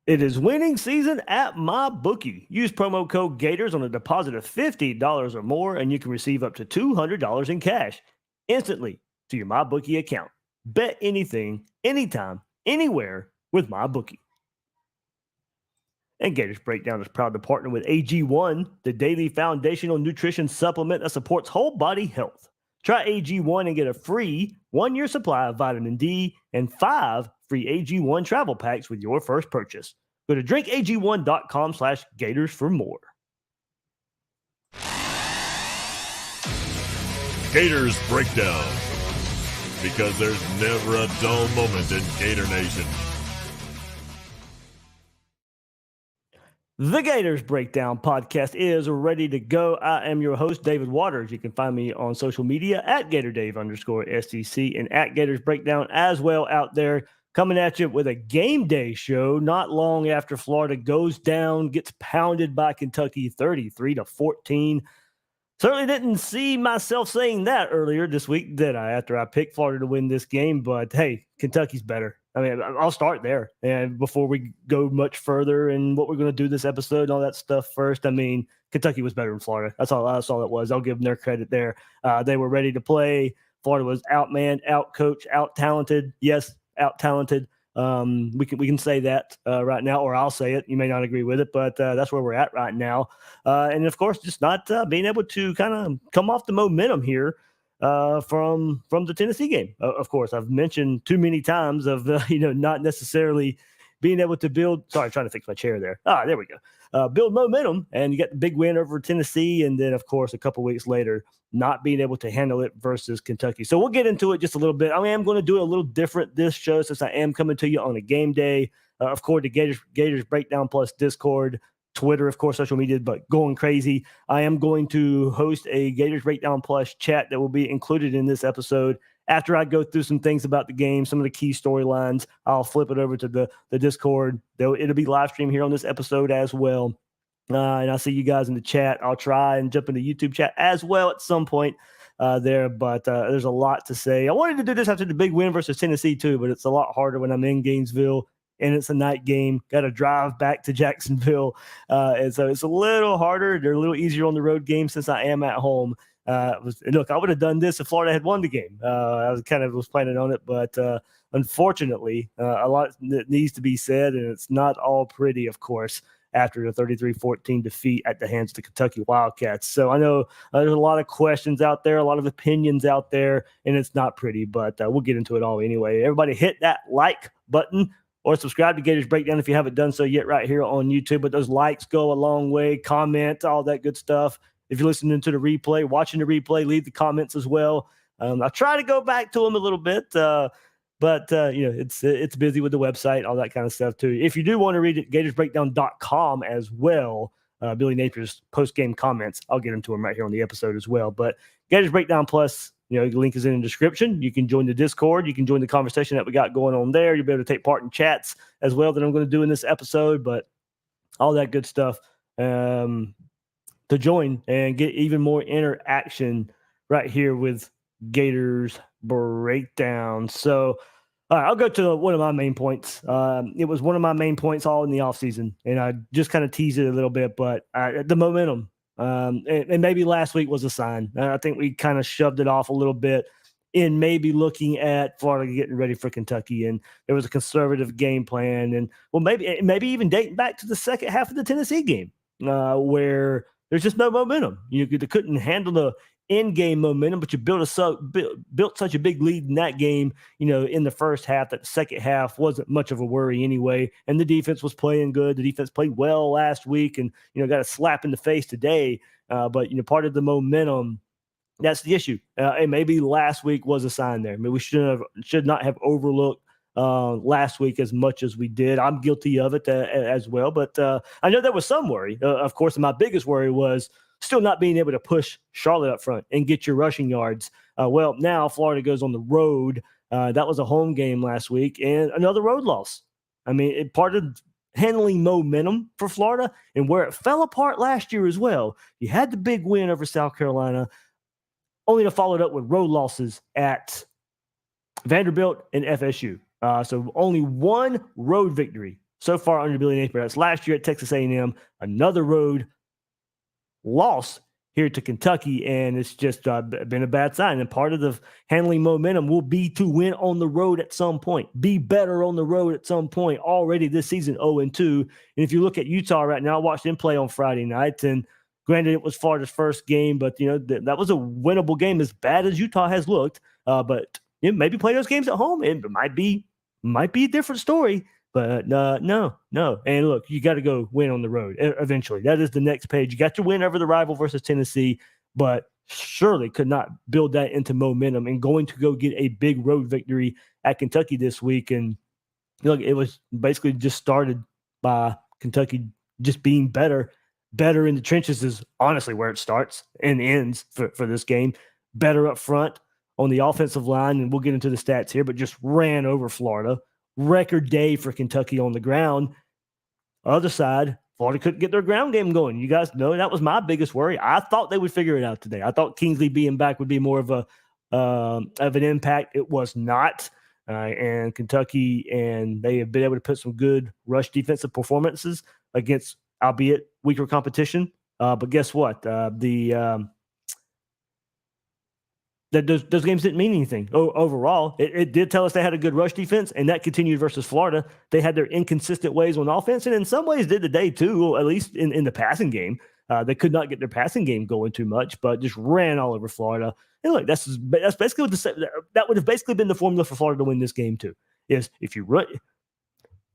It is winning season at MyBookie. Use promo code Gators on a deposit of $50 or more, and you can receive up to $200 in cash instantly to your MyBookie account. Bet anything, anytime, anywhere with MyBookie. And Gators Breakdown is proud to partner with AG1, the daily foundational nutrition supplement that supports whole body health. Try AG1 and get a free 1-year supply of vitamin D and 5 free AG1 travel packs with your first purchase. Go to drinkag1.com/Gators for more. Gators Breakdown, because there's never a dull moment in Gator Nation. The Gators Breakdown podcast is ready to go. I am your host, David Waters. You can find me on social media at GatorDave_STC and at Gators Breakdown as well out there. Coming at you with a game day show not long after Florida goes down, gets pounded by Kentucky 33-14. Certainly didn't see myself saying that earlier this week, did I, after I picked Florida to win this game? But hey, Kentucky's better. I mean, I'll start there. And before we go much further and what we're going to do this episode and all that stuff first, I mean, Kentucky was better than Florida. That's all it was. I'll give them their credit there. They were ready to play. Florida was outmanned, outcoached, out-talented. Yes, out-talented. We can say that right now, or I'll say it. You may not agree with it, but that's where we're at right now. And of course, just not being able to kind of come off the momentum here from the Tennessee game. Of course, I've mentioned too many times of not necessarily being able to build. Sorry, trying to fix my chair there. There we go. Build momentum, and you get the big win over Tennessee, and then of course a couple weeks later, not being able to handle it versus Kentucky. So we'll get into it just a little bit. I am going to do it a little different this show since I am coming to you on a game day. Of course, the Gators Breakdown Plus Discord, Twitter, of course, social media, but going crazy. I am going to host a Gators Breakdown Plus chat that will be included in this episode. After I go through some things about the game, some of the key storylines, I'll flip it over to the Discord. It'll be live streamed here on this episode as well. And I'll see you guys in the chat. I'll try and jump into YouTube chat as well at some point there. But there's a lot to say. I wanted to do this after the big win versus Tennessee too, but it's a lot harder when I'm in Gainesville and it's a night game. Got to drive back to Jacksonville. And so it's a little harder. They're a little easier on the road game since I am at home. Look, I would have done this if Florida had won the game. I was planning on it, but unfortunately, a lot needs to be said, and it's not all pretty, of course, after the 33-14 defeat at the hands of the Kentucky Wildcats. So I know there's a lot of questions out there, a lot of opinions out there, and it's not pretty, but we'll get into it all anyway. Everybody hit that like button or subscribe to Gators Breakdown if you haven't done so yet right here on YouTube. But those likes go a long way. Comment, all that good stuff. If you're listening to the replay, watching the replay, leave the comments as well. I try to go back to them a little bit, but it's busy with the website, all that kind of stuff too. If you do want to read it, gatorsbreakdown.com as well. Billy Napier's post-game comments, I'll get into them right here on the episode as well. But Gators Breakdown Plus, the link is in the description. You can join the Discord. You can join the conversation that we got going on there. You'll be able to take part in chats as well that I'm going to do in this episode, but all that good stuff. To join and get even more interaction right here with Gators Breakdown. So I'll go to one of my main points. It was one of my main points all in the offseason, and I just kind of teased it a little bit, but the momentum. And maybe last week was a sign. I think we kind of shoved it off a little bit in maybe looking at Florida getting ready for Kentucky, and there was a conservative game plan. And, well, maybe even dating back to the second half of the Tennessee game where there's just no momentum. They couldn't handle the in-game momentum, but you built such a big lead in that game, in the first half, that the second half wasn't much of a worry anyway. And the defense was playing good. The defense played well last week and, got a slap in the face today. But, part of the momentum, that's the issue. And maybe last week was a sign there. I mean, we should not have overlooked last week as much as we did. I'm guilty of it as well, but I know there was some worry. Of course, my biggest worry was still not being able to push Charlotte up front and get your rushing yards. Well, now Florida goes on the road. That was a home game last week and another road loss. I mean, part of handling momentum for Florida and where it fell apart last year as well. You had the big win over South Carolina, only to follow it up with road losses at Vanderbilt and FSU. So only one road victory so far under Billy Napier. That's last year at Texas A&M, another road loss here to Kentucky, and it's just been a bad sign. And part of the handling momentum will be to win on the road at some point, be better on the road at some point. Already this season, 0-2. And if you look at Utah right now, I watched them play on Friday night, and granted, it was Florida's first game, but that was a winnable game, as bad as Utah has looked. But maybe play those games at home, it might be a different story. But no. And look, you got to go win on the road eventually. That is the next page. You got your win over the rival versus Tennessee, but surely could not build that into momentum and going to go get a big road victory at Kentucky this week. And look, it was basically just started by Kentucky just being better. Better in the trenches is honestly where it starts and ends for this game. Better up front on the offensive line, and we'll get into the stats here, but just ran over Florida. Record day for Kentucky on the ground. Other side, Florida couldn't get their ground game going. You guys know that was my biggest worry. I thought they would figure it out today. I thought Kingsley being back would be more of an impact. It was not. And Kentucky, and they have been able to put some good rush defensive performances against, albeit weaker competition. But guess what? Those games didn't mean anything overall. It did tell us they had a good rush defense, and that continued versus Florida. They had their inconsistent ways on offense, and in some ways did today too, at least in the passing game. They could not get their passing game going too much, but just ran all over Florida. And look, that's basically what that would have basically been the formula for Florida to win this game too. Is if you run.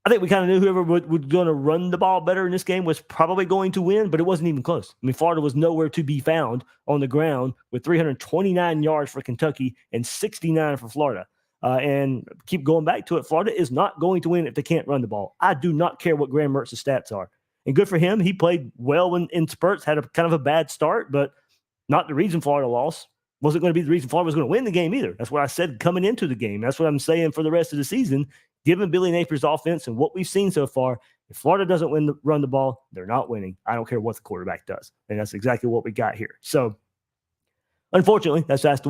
I think we kind of knew whoever was going to run the ball better in this game was probably going to win, but it wasn't even close. I mean, Florida was nowhere to be found on the ground with 329 yards for Kentucky and 69 for Florida. And keep going back to it, Florida is not going to win if they can't run the ball. I do not care what Graham Mertz's stats are. And good for him. He played well in spurts, had a kind of a bad start, but not the reason Florida lost. Wasn't going to be the reason Florida was going to win the game either. That's what I said coming into the game. That's what I'm saying for the rest of the season. Given Billy Napier's offense and what we've seen so far, if Florida doesn't run the ball, they're not winning. I don't care what the quarterback does. And that's exactly what we got here. So unfortunately, that's the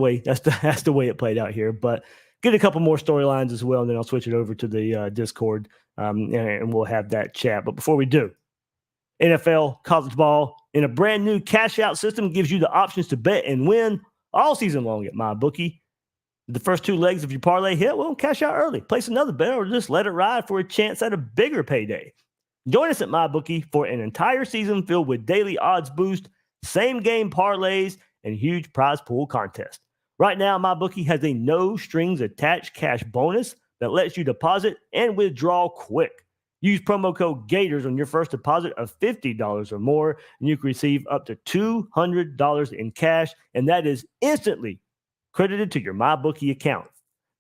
way it played out here. But get a couple more storylines as well, and then I'll switch it over to the Discord, and we'll have that chat. But before we do, NFL, college ball, in a brand new cash-out system gives you the options to bet and win all season long at MyBookie. The first two legs of your parlay hit, well, cash out early. Place another bet or just let it ride for a chance at a bigger payday. Join us at MyBookie for an entire season filled with daily odds boost, same-game parlays, and huge prize pool contest. Right now, MyBookie has a no-strings-attached cash bonus that lets you deposit and withdraw quick. Use promo code GATORS on your first deposit of $50 or more, and you can receive up to $200 in cash, and that is instantly credited to your MyBookie account.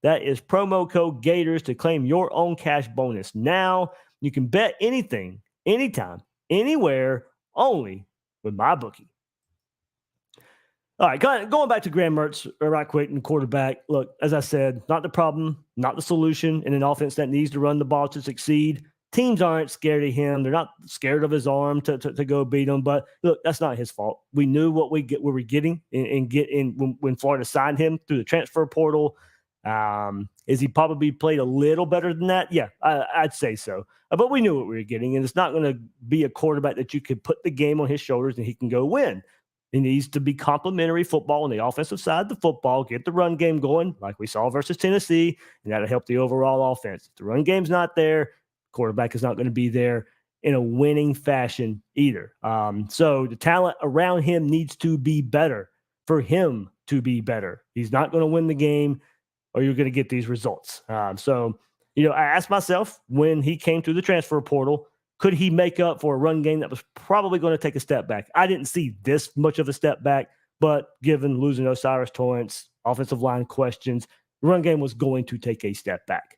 That is promo code GATORS to claim your own cash bonus. Now, you can bet anything, anytime, anywhere, only with MyBookie. All right, going back to Graham Mertz right quick and quarterback. Look, as I said, not the problem, not the solution in an offense that needs to run the ball to succeed. Teams aren't scared of him. They're not scared of his arm to go beat him. But look, that's not his fault. We knew what we were getting when Florida signed him through the transfer portal. Is he probably played a little better than that? Yeah, I'd say so. But we knew what we were getting, and it's not going to be a quarterback that you could put the game on his shoulders and he can go win. It needs to be complementary football on the offensive side of the football, get the run game going like we saw versus Tennessee, and that'll help the overall offense. If the run game's not there, quarterback is not going to be there in a winning fashion either. So the talent around him needs to be better for him to be better. He's not going to win the game or you're going to get these results. So I asked myself when he came through the transfer portal, could he make up for a run game that was probably going to take a step back? I didn't see this much of a step back, but given losing Osiris Torrance, offensive line questions, the run game was going to take a step back.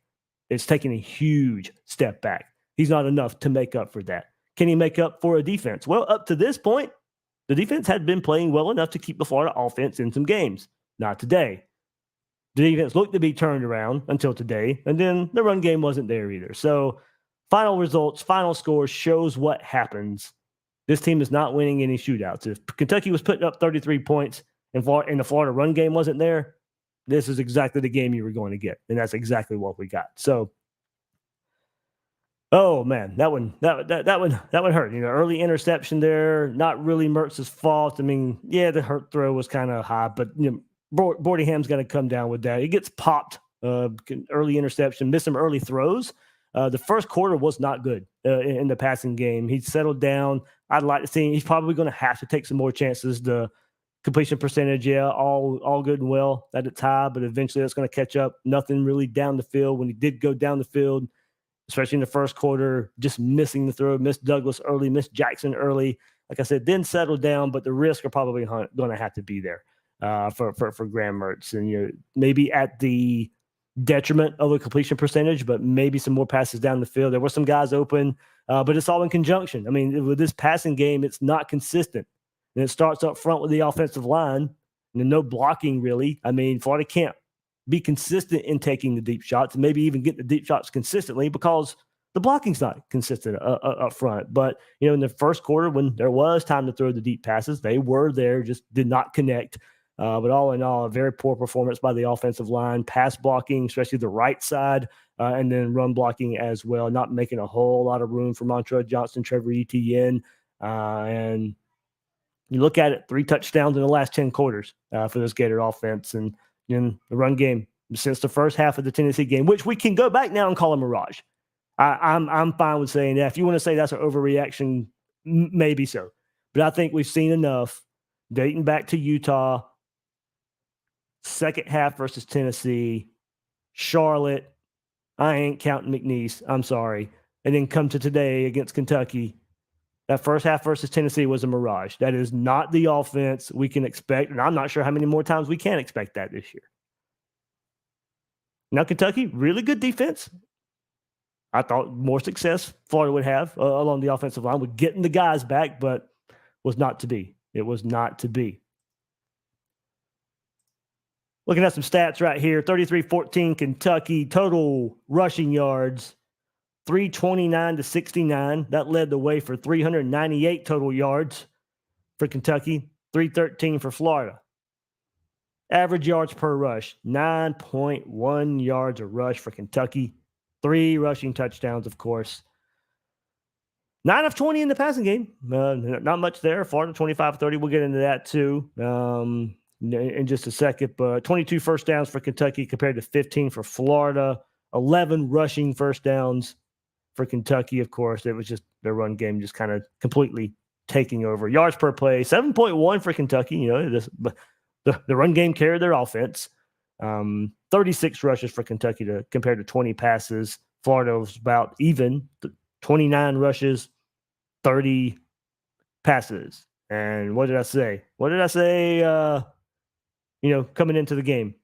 It's taking a huge step back. He's not enough to make up for that. Can he make up for a defense? Well, up to this point, the defense had been playing well enough to keep the Florida offense in some games. Not today. The defense looked to be turned around until today, and then the run game wasn't there either. So final results, final score shows what happens. This team is not winning any shootouts. If Kentucky was putting up 33 points and the Florida run game wasn't there, this is exactly the game you were going to get, and that's exactly what we got. So Oh man, that one hurt. Early interception there, not really Mertz's fault. I mean, yeah, the hurt throw was kind of high, but Boardingham's got to come down with that. He gets popped, early interception, missed some early throws. The first quarter was not good in the passing game. He settled down. I'd like to see he's probably going to have to take some more chances. The completion percentage, yeah, all good and well at its high, but eventually that's going to catch up. Nothing really down the field. When he did go down the field, especially in the first quarter, just missing the throw, missed Douglas early, missed Jackson early. Like I said, then settle down, but the risks are probably going to have to be there for Graham Mertz. And maybe at the detriment of a completion percentage, but maybe some more passes down the field. There were some guys open, but it's all in conjunction. I mean, with this passing game, it's not consistent. And it starts up front with the offensive line, and no blocking really. I mean, Florida can't be consistent in taking the deep shots and maybe even get the deep shots consistently because the blocking's not consistent up front. But, in the first quarter when there was time to throw the deep passes, they were there, just did not connect. But all in all, a very poor performance by the offensive line, pass blocking, especially the right side, and then run blocking as well, not making a whole lot of room for Montrell Johnson, Trevor Etienne. And you look at it, 3 touchdowns in the last 10 quarters for this Gator offense. And in the run game since the first half of the Tennessee game, which we can go back now and call a mirage. I'm fine with saying that. If you want to say that's an overreaction, maybe so. But I think we've seen enough dating back to Utah, second half versus Tennessee, Charlotte. I ain't counting McNeese. I'm sorry. And then come to today against Kentucky. That first half versus Tennessee was a mirage. That is not the offense we can expect. And I'm not sure how many more times we can expect that this year. Now, Kentucky, really good defense. I thought more success Florida would have along the offensive line with getting the guys back, but was not to be. It was not to be. Looking at some stats right here, 33-14 Kentucky, total rushing yards, 329 to 69. That led the way for 398 total yards for Kentucky, 313 for Florida. Average yards per rush, 9.1 yards a rush for Kentucky. 3 rushing touchdowns, of course. 9 of 20 in the passing game. Not much there. Florida 25-30. We'll get into that too in just a second. But 22 first downs for Kentucky compared to 15 for Florida. 11 rushing first downs for Kentucky, of course. It was just their run game just kind of completely taking over. Yards per play, 7.1 for Kentucky. The run game carried their offense. 36 rushes for Kentucky compared to 20 passes. Florida was about even, 29 rushes, 30 passes. And what did I say? Coming into the game?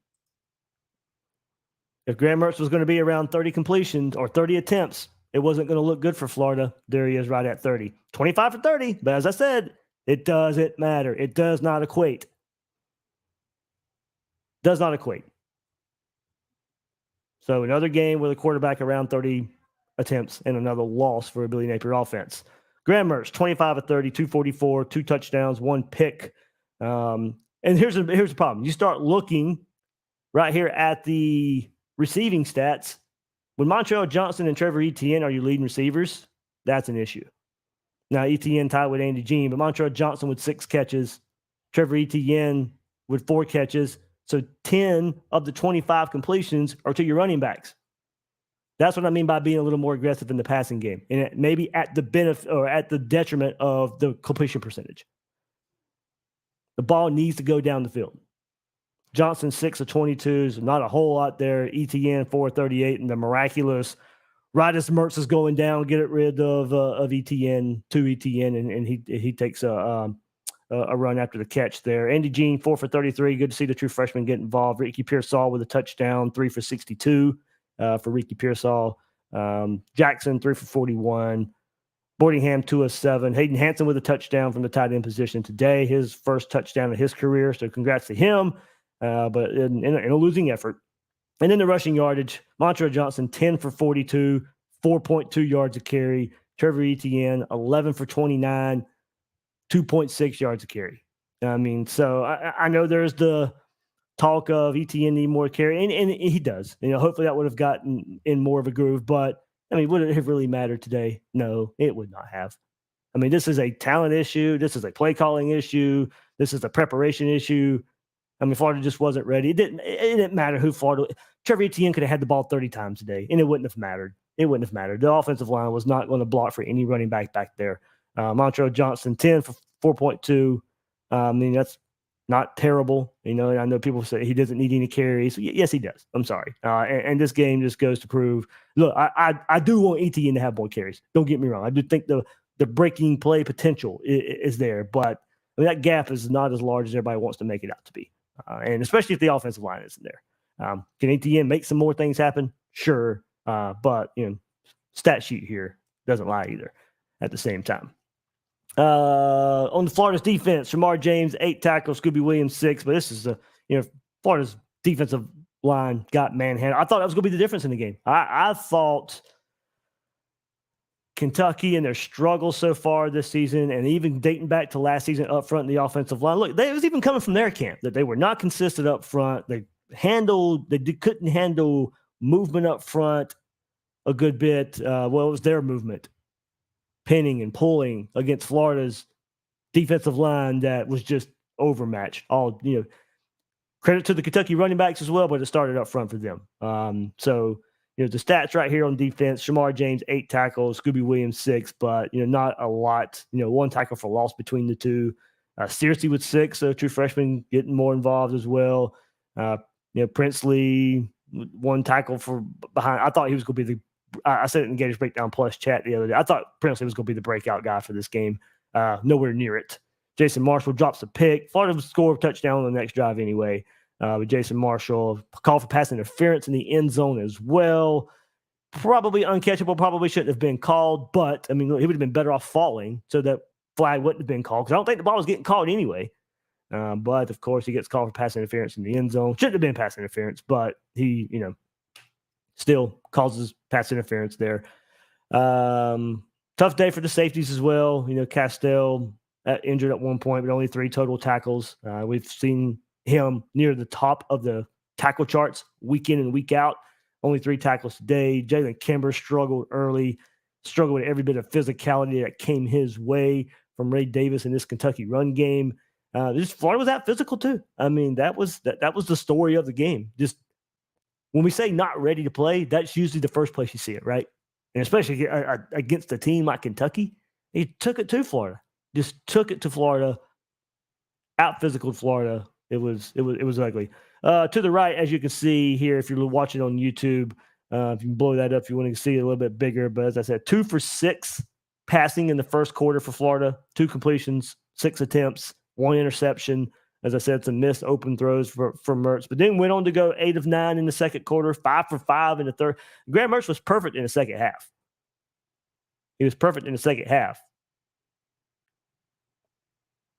If Graham Mertz was going to be around 30 completions or 30 attempts, it wasn't going to look good for Florida. There he is right at 30. 25 for 30. But as I said, it doesn't matter. It does not equate. Does not equate. So another game with a quarterback around 30 attempts and another loss for a Billy Napier offense. Graham Mertz, 25 of 30, 244, 2 touchdowns, 1 pick. And here's the problem. You start looking right here at the receiving stats. When Montrell Johnson and Trevor Etienne are your leading receivers, that's an issue. Now, Etienne tied with Andy Jean, but Montrell Johnson with 6 catches, Trevor Etienne with 4 catches. So 10 of the 25 completions are to your running backs. That's what I mean by being a little more aggressive in the passing game, and maybe at the benefit or at the detriment of the completion percentage. The ball needs to go down the field. Johnson 6 of 22, so not a whole lot there. Etienne 4 of 38, and the miraculous right as Mertz is going down, get rid of Etienne to Etienne, and he takes a run after the catch there. Andy Jean, 4 for 33. Good to see the true freshman get involved. Ricky Pearsall with a touchdown, 3 for 62 for Ricky Pearsall. Jackson, 3 for 41. Boardingham, 2 of 7. Hayden Hanson with a touchdown from the tight end position today. His first touchdown of his career, so congrats to him. But in a losing effort. And then the rushing yardage, Montrell Johnson, 10 for 42, 4.2 yards a carry. Trevor Etienne, 11 for 29, 2.6 yards a carry. I mean, so I know there's the talk of Etienne need more carry, and he does. Hopefully that would have gotten in more of a groove. But I mean, would it have really mattered today? No, it would not have. I mean, this is a talent issue. This is a play calling issue. This is a preparation issue. I mean, Florida just wasn't ready. It didn't matter who Florida. Trevor Etienne could have had the ball 30 times today, and it wouldn't have mattered. It wouldn't have mattered. The offensive line was not going to block for any running back there. Montrell Johnson, 10 for 4.2. I mean, that's not terrible. You know, and I know people say he doesn't need any carries. Yes, he does. I'm sorry. And this game just goes to prove, look, I do want Etienne to have more carries. Don't get me wrong. I do think the breaking play potential is there, but I mean, that gap is not as large as everybody wants to make it out to be. And especially if the offensive line isn't there. Can Etienne make some more things happen? Sure. But, you know, stat sheet here doesn't lie either at the same time. On the Florida's defense, Shamar James, 8 tackles, Scooby Williams, 6. But this is, Florida's defensive line got manhandled. I thought that was going to be the difference in the game. I thought Kentucky and their struggles so far this season, and even dating back to last season up front in the offensive line, look, it was even coming from their camp that they were not consistent up front. They couldn't handle movement up front a good bit. It was their movement, pinning and pulling against Florida's defensive line that was just overmatched. All, credit to the Kentucky running backs as well, but it started up front for them. So, the stats right here on defense, Shamar James, 8 tackles, Scooby Williams, 6, but, not a lot. 1 tackle for loss between the two. Searcy with 6, so true freshman getting more involved as well. Princely, 1 tackle for behind. I thought he was going to be I said it in the Gators Breakdown Plus chat the other day. I thought Princely was going to be the breakout guy for this game. Nowhere near it. Jason Marshall drops a pick. Florida would score a touchdown on the next drive anyway. With Jason Marshall, call for pass interference in the end zone as well. Probably uncatchable, probably shouldn't have been called, but, I mean, he would have been better off falling so that flag wouldn't have been called, because I don't think the ball was getting called anyway. But, of course, he gets called for pass interference in the end zone. Shouldn't have been pass interference, but he, still causes pass interference there. Tough day for the safeties as well. Castell injured at one point, but only 3 total tackles. We've seen him near the top of the tackle charts week in and week out. Only 3 tackles today. Jalen Kimber struggled early, struggled with every bit of physicality that came his way from Ray Davis in this Kentucky run game. Florida was that physical too. I mean, that was the story of the game. Just when we say not ready to play, that's usually the first place you see it, right? And especially against a team like Kentucky, he took it to Florida. Just took it to Florida, out physical Florida. It was ugly. To the right, as you can see here, if you're watching on YouTube, if you can blow that up, if you want to see it a little bit bigger. But as I said, 2 for 6 passing in the first quarter for Florida. 2 completions, 6 attempts, 1 interception. As I said, some missed open throws for Mertz, but then went on to go 8 of 9 in the second quarter, 5 for 5 in the third. Graham Mertz was perfect in the second half. He was perfect in the second half.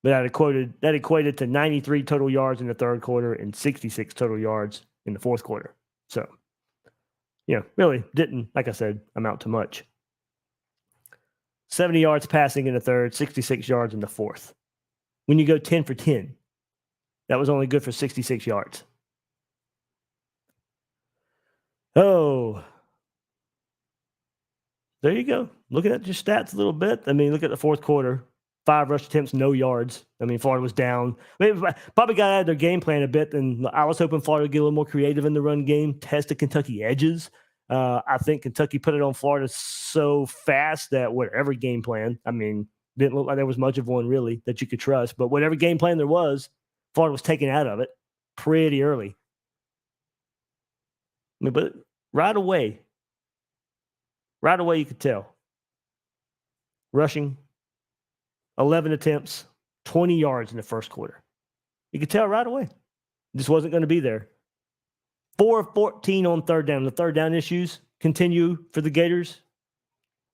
But that equated to 93 total yards in the third quarter and 66 total yards in the fourth quarter. So, really didn't, like I said, amount to much. 70 yards passing in the third, 66 yards in the fourth. When you go 10 for 10, that was only good for 66 yards. Oh, there you go. Looking at your stats a little bit. I mean, look at the fourth quarter. 5 rush attempts, no yards. I mean, Florida was down. I mean, probably got out of their game plan a bit, and I was hoping Florida would get a little more creative in the run game, test the Kentucky edges. I think Kentucky put it on Florida so fast that whatever game plan, I mean, didn't look like there was much of one really that you could trust, but whatever game plan there was, Florida was taken out of it pretty early. I mean, but right away you could tell. Rushing, 11 attempts, 20 yards in the first quarter. You could tell right away. It just wasn't going to be there. 4 of 14 on third down. The third down issues continue for the Gators.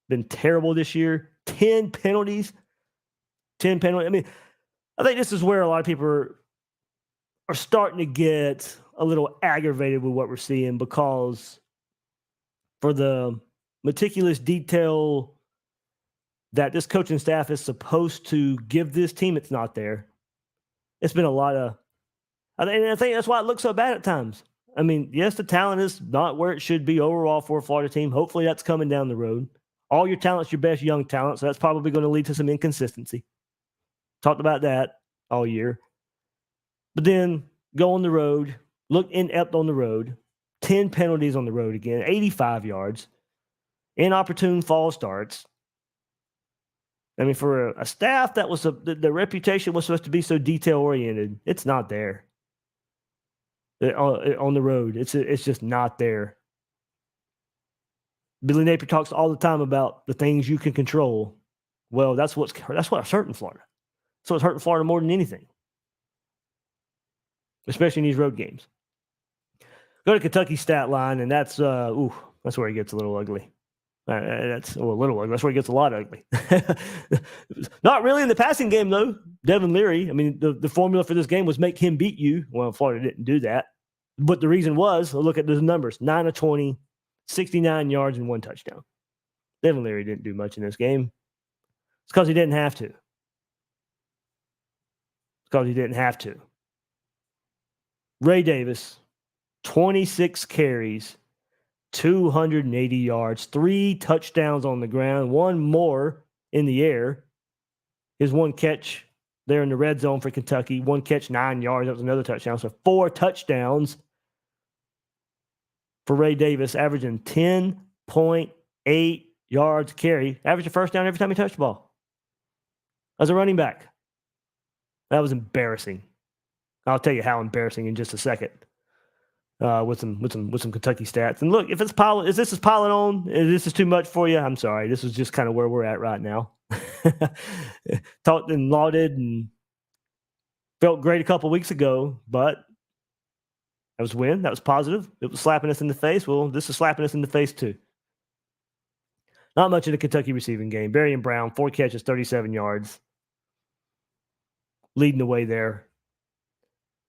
Been terrible this year. 10 penalties. I mean, I think this is where a lot of people are starting to get a little aggravated with what we're seeing, because for the meticulous detail that this coaching staff is supposed to give this team, it's not there. It's been a lot of, I think that's why it looks so bad at times. I mean, yes, the talent is not where it should be overall for a Florida team. Hopefully that's coming down the road. All your talent's your best young talent, so that's probably going to lead to some inconsistency. Talked about that all year. But then go on the road, look inept on the road, 10 penalties on the road again, 85 yards, inopportune false starts. I mean, for a staff that was the reputation was supposed to be so detail oriented, it's not there. On the road, it's just not there. Billy Napier talks all the time about the things you can control. Well, that's what's hurting Florida. So it's hurting Florida more than anything, especially in these road games. Go to Kentucky's stat line, and that's where it gets a little ugly. That's a little ugly. That's where it gets a lot ugly. Not really in the passing game, though. Devin Leary, I mean, the formula for this game was make him beat you. Well, Florida didn't do that. But the reason was, look at those numbers, 9 of 20, 69 yards, and 1 touchdown. Devin Leary didn't do much in this game. It's because he didn't have to. Ray Davis, 26 carries, 280 yards, 3 touchdowns on the ground, 1 more in the air. His 1 catch there in the red zone for Kentucky, 1 catch, 9 yards. That was another touchdown. So 4 touchdowns for Ray Davis, averaging 10.8 yards carry. Averaged a first down every time he touched the ball. As a running back, that was embarrassing. I'll tell you how embarrassing in just a second. With some Kentucky stats. And look, if this is piling on, if this is too much for you, I'm sorry. This is just kind of where we're at right now. Talked and lauded and felt great a couple weeks ago, but that was a win. That was positive. It was slapping us in the face. Well, this is slapping us in the face too. Not much in the Kentucky receiving game. Berrien Brown, 4 catches, 37 yards. Leading the way there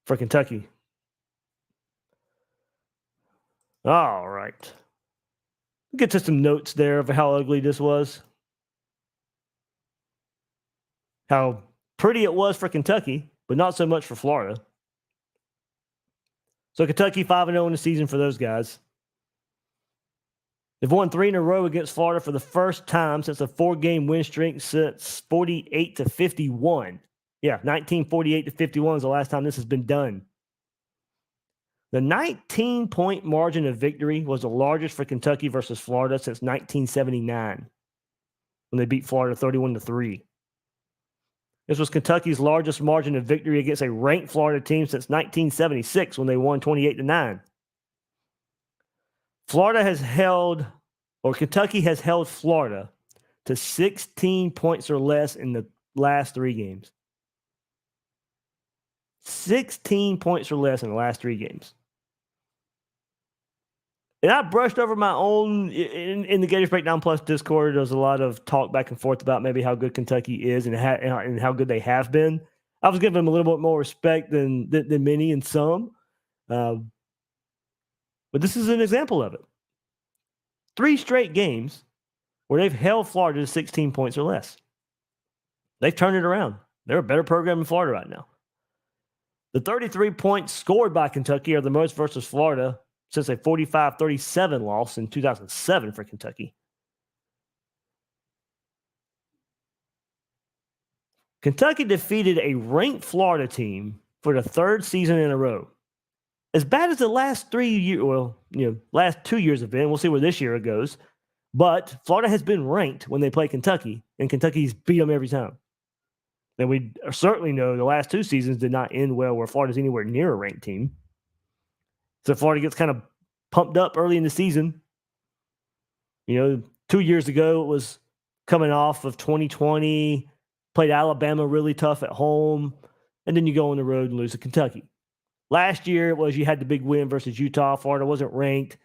for Kentucky. All right. We'll get to some notes there of how ugly this was. How pretty it was for Kentucky, but not so much for Florida. So Kentucky 5-0 in the season for those guys. They've won 3 in a row against Florida for the first time since a 4-game win streak since 48-51. Yeah, 1948-51 is the last time this has been done. The 19-point margin of victory was the largest for Kentucky versus Florida since 1979, when they beat Florida 31-3. This was Kentucky's largest margin of victory against a ranked Florida team since 1976, when they won 28-9. Kentucky has held Florida to 16 points or less in the last 3 games. 16 points or less in the last 3 games. And I brushed over my own in the Gators Breakdown Plus Discord. There's a lot of talk back and forth about maybe how good Kentucky is and how good they have been. I was giving them a little bit more respect than many and some. But this is an example of it. 3 straight games where they've held Florida to 16 points or less. They've turned it around. They're a better program in Florida right now. The 33 points scored by Kentucky are the most versus Florida since a 45-37 loss in 2007 for Kentucky. Kentucky defeated a ranked Florida team for the 3rd season in a row. As bad as the last 3 years, last 2 years have been, we'll see where this year goes. But Florida has been ranked when they play Kentucky, and Kentucky's beat them every time. And we certainly know the last 2 seasons did not end well where Florida's anywhere near a ranked team. So Florida gets kind of pumped up early in the season. 2 years ago, it was coming off of 2020, played Alabama really tough at home, and then you go on the road and lose to Kentucky. Last year, it was you had the big win versus Utah. Florida wasn't ranked.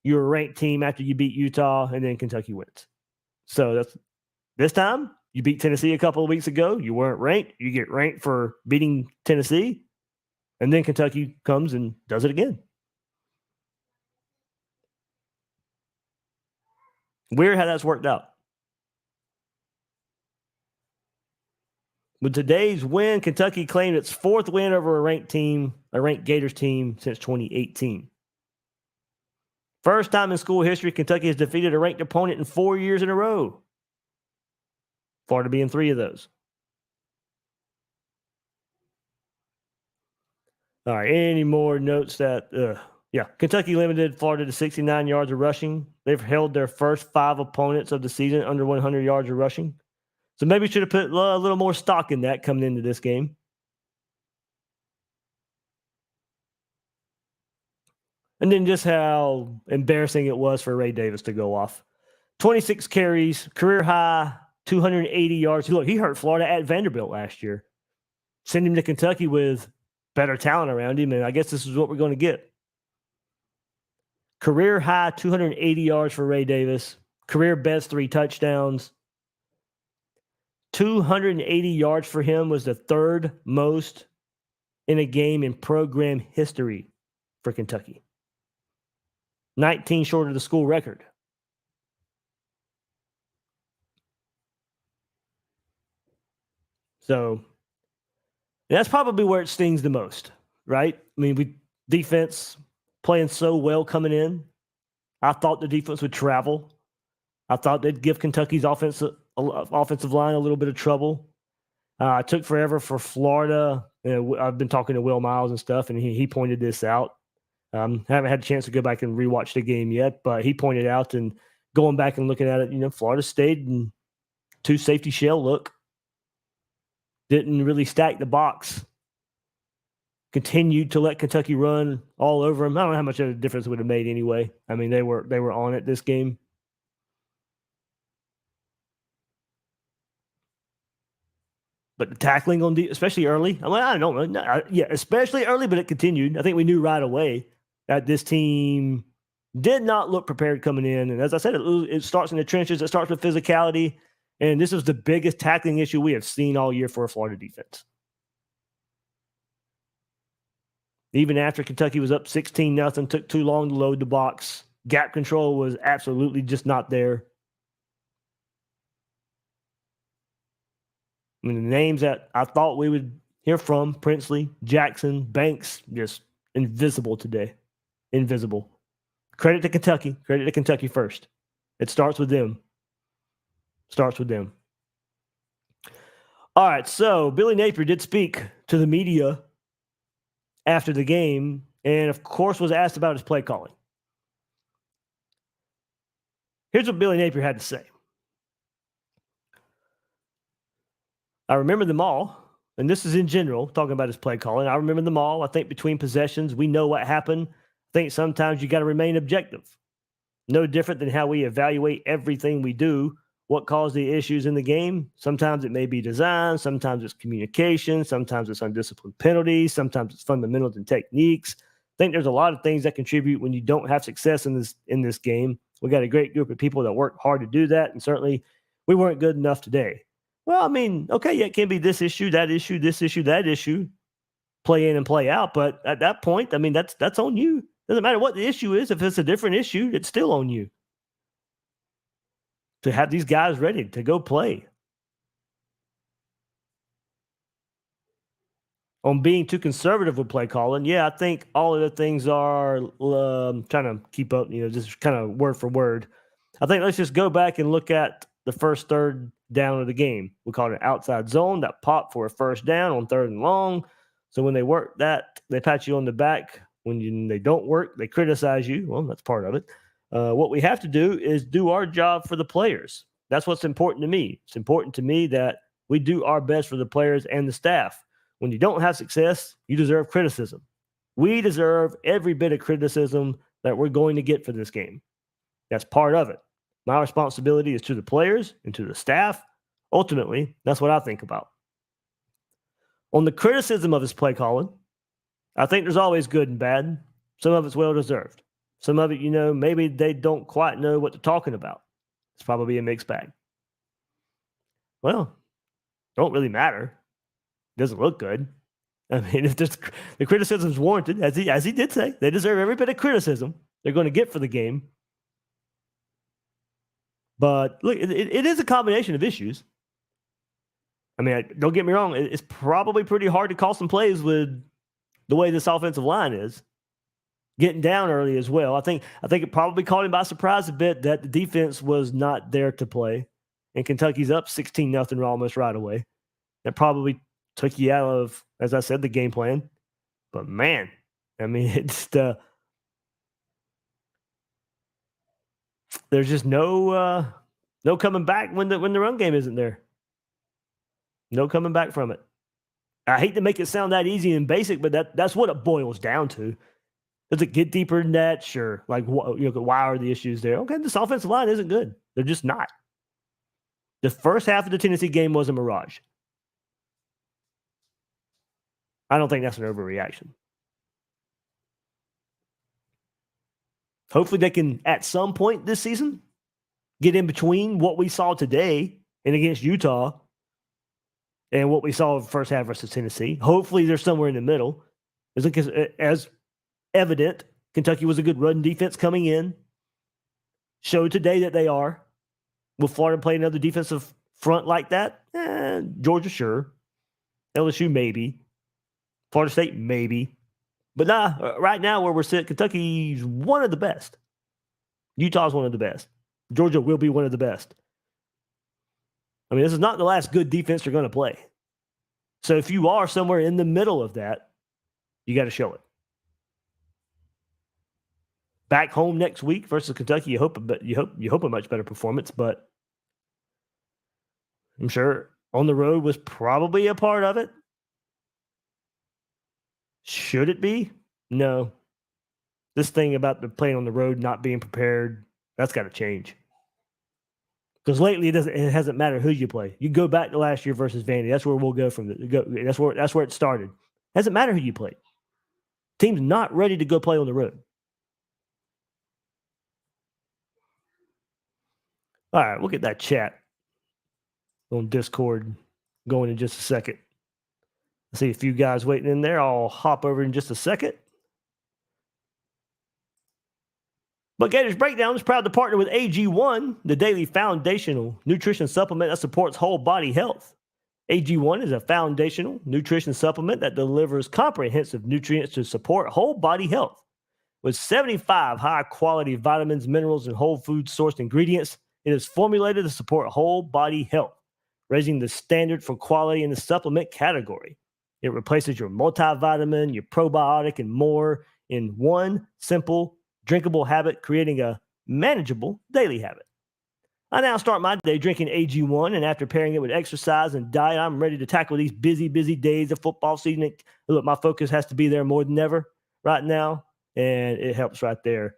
You were a ranked team after you beat Utah, and then Kentucky wins. So this time, you beat Tennessee a couple of weeks ago. You weren't ranked. You get ranked for beating Tennessee. And then Kentucky comes and does it again. Weird how that's worked out. With today's win, Kentucky claimed its 4th win over a ranked Gators team since 2018. First time in school history, Kentucky has defeated a ranked opponent in 4 years in a row. Florida being 3 of those. All right, any more notes that, Kentucky limited Florida to 69 yards of rushing. They've held their first 5 opponents of the season under 100 yards of rushing. So maybe should have put a little more stock in that coming into this game. And then just how embarrassing it was for Ray Davis to go off. 26 carries, career high, 280 yards. Look, he hurt Florida at Vanderbilt last year. Send him to Kentucky with better talent around him, and I guess this is what we're going to get. Career high, 280 yards for Ray Davis. Career best 3 touchdowns. 280 yards for him was the 3rd most in a game in program history for Kentucky. 19 short of the school record. So that's probably where it stings the most, right? I mean, defense playing so well coming in. I thought the defense would travel. I thought they'd give Kentucky's offensive line a little bit of trouble. It took forever for Florida. I've been talking to Will Miles and stuff, and he pointed this out. Haven't had a chance to go back and rewatch the game yet, but he pointed out, and going back and looking at it, Florida stayed in 2 safety shell look. Didn't really stack the box. Continued to let Kentucky run all over them. I don't know how much of a difference it would have made anyway. I mean, they were on it this game. But the tackling on especially early, I don't know. Especially early, but it continued. I think we knew right away that this team did not look prepared coming in. And as I said, it starts in the trenches. It starts with physicality. And this was the biggest tackling issue we have seen all year for a Florida defense. Even after Kentucky was up 16-0, took too long to load the box. Gap control was absolutely just not there. I mean, the names that I thought we would hear from, Princely, Jackson, Banks, just invisible today. Invisible. Credit to Kentucky. Credit to Kentucky first. It starts with them. Starts with them. All right, so Billy Napier did speak to the media after the game, and of course was asked about his play calling. Here's what Billy Napier had to say. I remember them all, and this is in general, talking about his play calling. I remember them all. I think between possessions, we know what happened. I think sometimes you got to remain objective. No different than how we evaluate everything we do. What caused the issues in the game? Sometimes it may be design. Sometimes it's communication. Sometimes it's undisciplined penalties. Sometimes it's fundamentals and techniques. I think there's a lot of things that contribute when you don't have success in this game. We got a great group of people that work hard to do that, and certainly we weren't good enough today. Well, I mean, okay, yeah, it can be this issue, that issue, this issue, that issue, play in and play out. But at that point, I mean, that's on you. Doesn't matter what the issue is. If it's a different issue, it's still on you to have these guys ready to go play. On being too conservative with play calling, yeah, I think all of the things are trying to keep up, just kind of word for word. I think let's just go back and look at the first third down of the game. We call it an outside zone that popped for a first down on 3rd and long. So when they work that, they pat you on the back. When they don't work, they criticize you. Well, that's part of it. What we have to do is do our job for the players. That's what's important to me. It's important to me that we do our best for the players and the staff. When you don't have success, you deserve criticism. We deserve every bit of criticism that we're going to get for this game. That's part of it. My responsibility is to the players and to the staff. Ultimately, that's what I think about. On the criticism of his play calling, I think there's always good and bad. Some of it's well-deserved. Some of it, maybe they don't quite know what they're talking about. It's probably a mixed bag. Well, don't really matter. Doesn't look good. I mean, if the criticism is warranted, as he did say, they deserve every bit of criticism they're going to get for the game. But look, it is a combination of issues. I mean, don't get me wrong. It's probably pretty hard to call some plays with the way this offensive line is getting down early as well. I think it probably caught him by surprise a bit that the defense was not there to play, and Kentucky's up 16-0 almost right away. That probably took you out of, as I said, the game plan. But man, I mean, it's there's just no coming back when the run game isn't there. No coming back from it. I hate to make it sound that easy and basic, but that's what it boils down to. Does it get deeper than that? Sure. Like, why are the issues there? Okay, this offensive line isn't good. They're just not. The first half of the Tennessee game was a mirage. I don't think that's an overreaction. Hopefully they can, at some point this season, get in between what we saw today and against Utah and what we saw in the first half versus Tennessee. Hopefully they're somewhere in the middle. As evident, Kentucky was a good run defense coming in. Showed today that they are. Will Florida play another defensive front like that? Georgia, sure. LSU, maybe. Florida State, maybe. But right now where we're sitting, Kentucky's one of the best. Utah's one of the best. Georgia will be one of the best. I mean, this is not the last good defense they're going to play. So if you are somewhere in the middle of that, you got to show it. Back home next week versus Kentucky, you hope a much better performance, but I'm sure on the road was probably a part of it. Should it be? No. This thing about the playing on the road not being prepared, that's got to change. Because lately it hasn't mattered who you play. You go back to last year versus Vandy. That's where we'll go from that's where it started. It doesn't matter who you play. Team's not ready to go play on the road. All right, we'll get that chat on Discord going in just a second. I see a few guys waiting in there. I'll hop over in just a second. But Gators Breakdown is proud to partner with AG1, the daily foundational nutrition supplement that supports whole body health. AG1 is a foundational nutrition supplement that delivers comprehensive nutrients to support whole body health. With 75 high-quality vitamins, minerals, and whole food sourced ingredients, it is formulated to support whole body health, raising the standard for quality in the supplement category. It replaces your multivitamin, your probiotic, and more in one simple, drinkable habit, creating a manageable daily habit. I now start my day drinking AG1, and after pairing it with exercise and diet, I'm ready to tackle these busy days of football season. Look, my focus has to be there more than ever right now, and it helps right there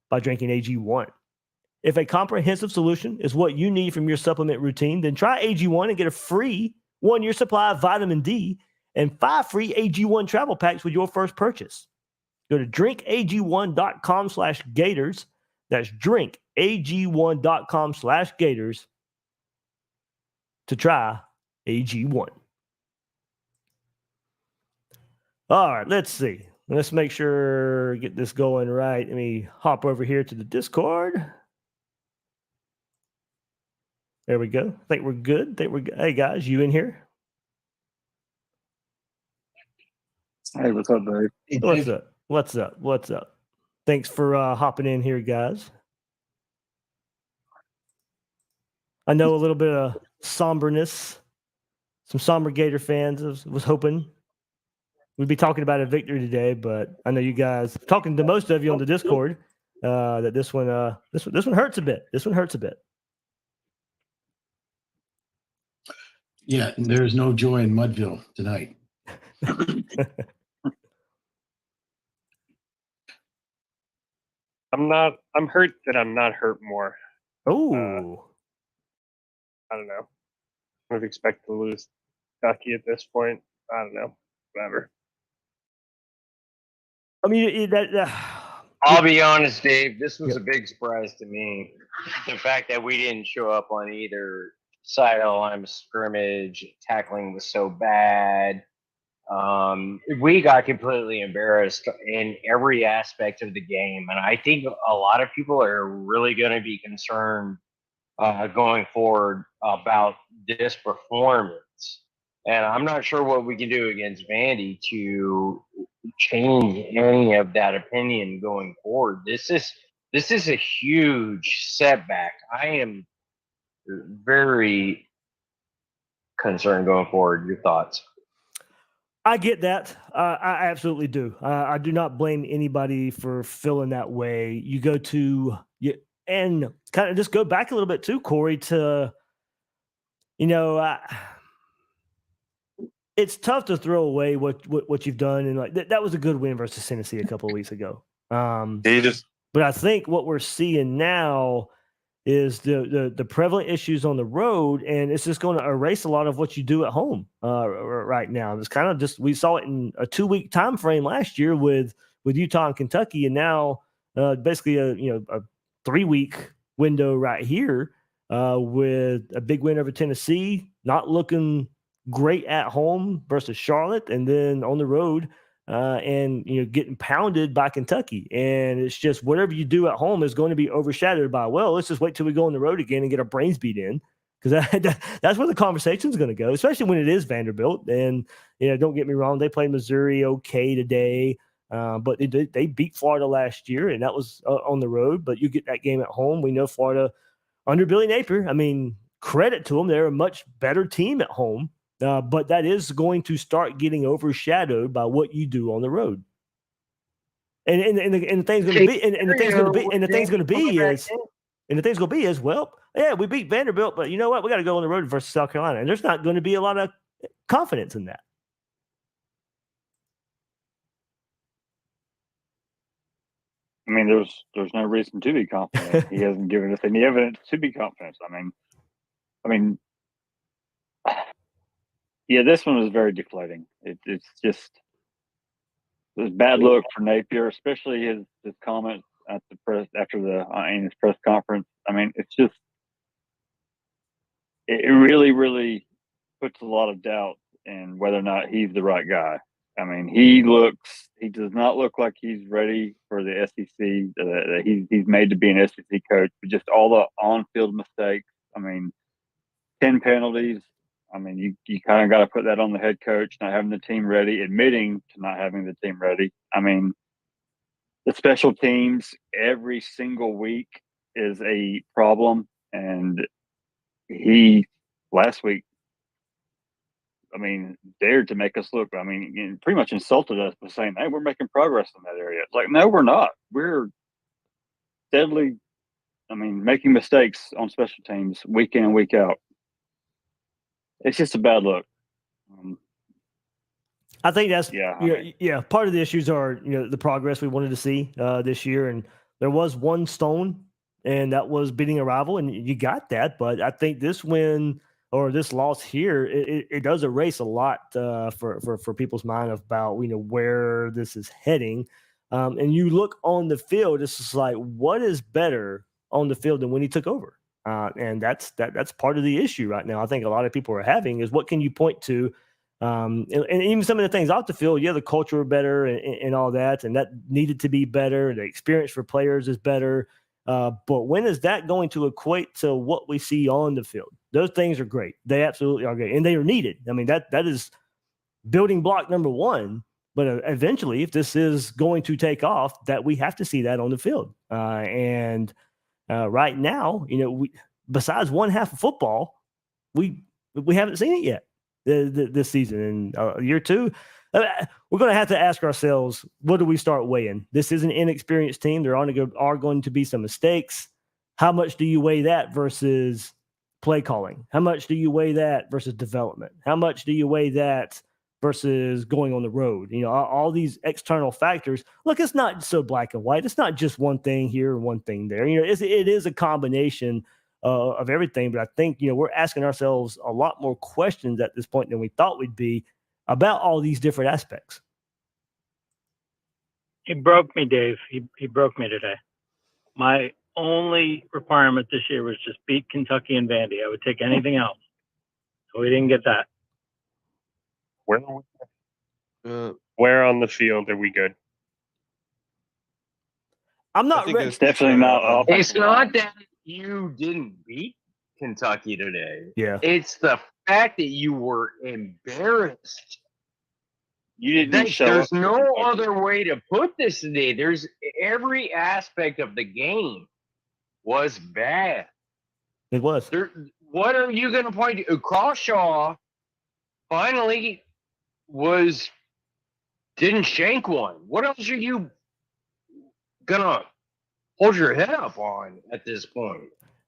by drinking AG1. If a comprehensive solution is what you need from your supplement routine, then try AG1 and get a free 1-year supply of vitamin D and 5 free AG1 travel packs with your first purchase. Go to drinkag1.com/Gators. That's drinkag1.com/Gators to try AG1. All right, let's see. Let's make sure, get this going right. Let me hop over here to the Discord. There we go. I think we're good. Hey, guys, you in here? Hey, what's up, Dave? What's up? Thanks for hopping in here, guys. I know a little bit of somberness. Some somber Gator fans was hoping we'd be talking about a victory today, but I know you guys, talking to most of you on the Discord, that this one hurts a bit. This one hurts a bit. Yeah, there's no joy in Mudville tonight. I'm hurt that I'm not hurt more. Oh. I don't know. I would expect to lose Kentucky at this point. I don't know. Whatever. I mean, I'll be honest, Dave. This was a big surprise to me. The fact that we didn't show up on either side of the line of scrimmage, tackling was so bad. We got completely embarrassed in every aspect of the game, and I think a lot of people are really going to be concerned going forward about this performance. And I'm not sure what we can do against Vandy to change any of that opinion going forward. This is a huge setback. I am very concerned going forward. Your thoughts? I get that. I absolutely do. I do not blame anybody for feeling that way. You go to and kind of just go back a little bit too, Corey, to, it's tough to throw away what you've done. And like that was a good win versus Tennessee a couple of weeks ago. But I think what we're seeing now is the prevalent issues on the road, and it's just going to erase a lot of what you do at home right now. It's kind of just, we saw it in a 2-week time frame last year with Utah and Kentucky, and now basically a 3-week window right here with a big win over Tennessee, not looking great at home versus Charlotte, and then on the road and getting pounded by Kentucky. And it's just whatever you do at home is going to be overshadowed by, well, let's just wait till we go on the road again and get our brains beat in, because that's where the conversation is going to go, especially when it is Vanderbilt. And don't get me wrong, they played Missouri okay today, but they beat Florida last year, and that was on the road. But you get that game at home. We know Florida under Billy Napier, I mean, credit to them, they're a much better team at home. But that is going to start getting overshadowed by what you do on the road. And the thing's going to be is, well, yeah, we beat Vanderbilt, but you know what? We got to go on the road versus South Carolina, and there's not going to be a lot of confidence in that. I mean, there's no reason to be confident. He hasn't given us any evidence to be confident. I mean. Yeah, this one was very deflating. It's just it was bad look for Napier, especially his comments at the press after in his press conference. I mean, it's just it really, really puts a lot of doubt in whether or not he's the right guy. I mean, he does not look like he's ready for the SEC. He's made to be an SEC coach, but just all the on-field mistakes. I mean, 10 penalties. I mean, you kind of got to put that on the head coach, not having the team ready, admitting to not having the team ready. I mean, the special teams every single week is a problem. And he, last week, I mean, dared to make us look, I mean, pretty much insulted us by saying, hey, we're making progress in that area. It's like, no, we're not. We're steadily, making mistakes on special teams week in and week out. It's just a bad look. I think that's part of the issues are the progress we wanted to see this year, and there was one stone, and that was beating a rival, and you got that. But I think this win or this loss here, it does erase a lot for people's mind about where this is heading. And you look on the field, it's just like, what is better on the field than when he took over? And that's part of the issue right now. I think a lot of people are having is, what can you point to? And even some of the things off the field, the culture are better and all that, and that needed to be better. The experience for players is better. But when is that going to equate to what we see on the field? Those things are great. They absolutely are great, and they are needed. I mean, that is building block number one. But eventually, if this is going to take off, that we have to see that on the field. Right now, besides one half of football, we haven't seen it yet this season. And year two, we're going to have to ask ourselves, what do we start weighing? This is an inexperienced team. There are going to be some mistakes. How much do you weigh that versus play calling? How much do you weigh that versus development? How much do you weigh that versus going on the road? All these external factors. Look, it's not so black and white. It's not just one thing here and one thing there. It is a combination of everything. But I think, we're asking ourselves a lot more questions at this point than we thought we'd be about all these different aspects. He broke me, Dave. He broke me today. My only requirement this year was just beat Kentucky and Vandy. I would take anything else. So we didn't get that. Where on the field are we good? I'm not ready. It's definitely not. It's not that you didn't beat Kentucky today. Yeah. It's the fact that you were embarrassed. You didn't even show There's up. no other way to put this today. There's every aspect of the game was bad. It was. What are you going to point to? Crawshaw finally didn't shank one. What else are you gonna hold your head up on at this point?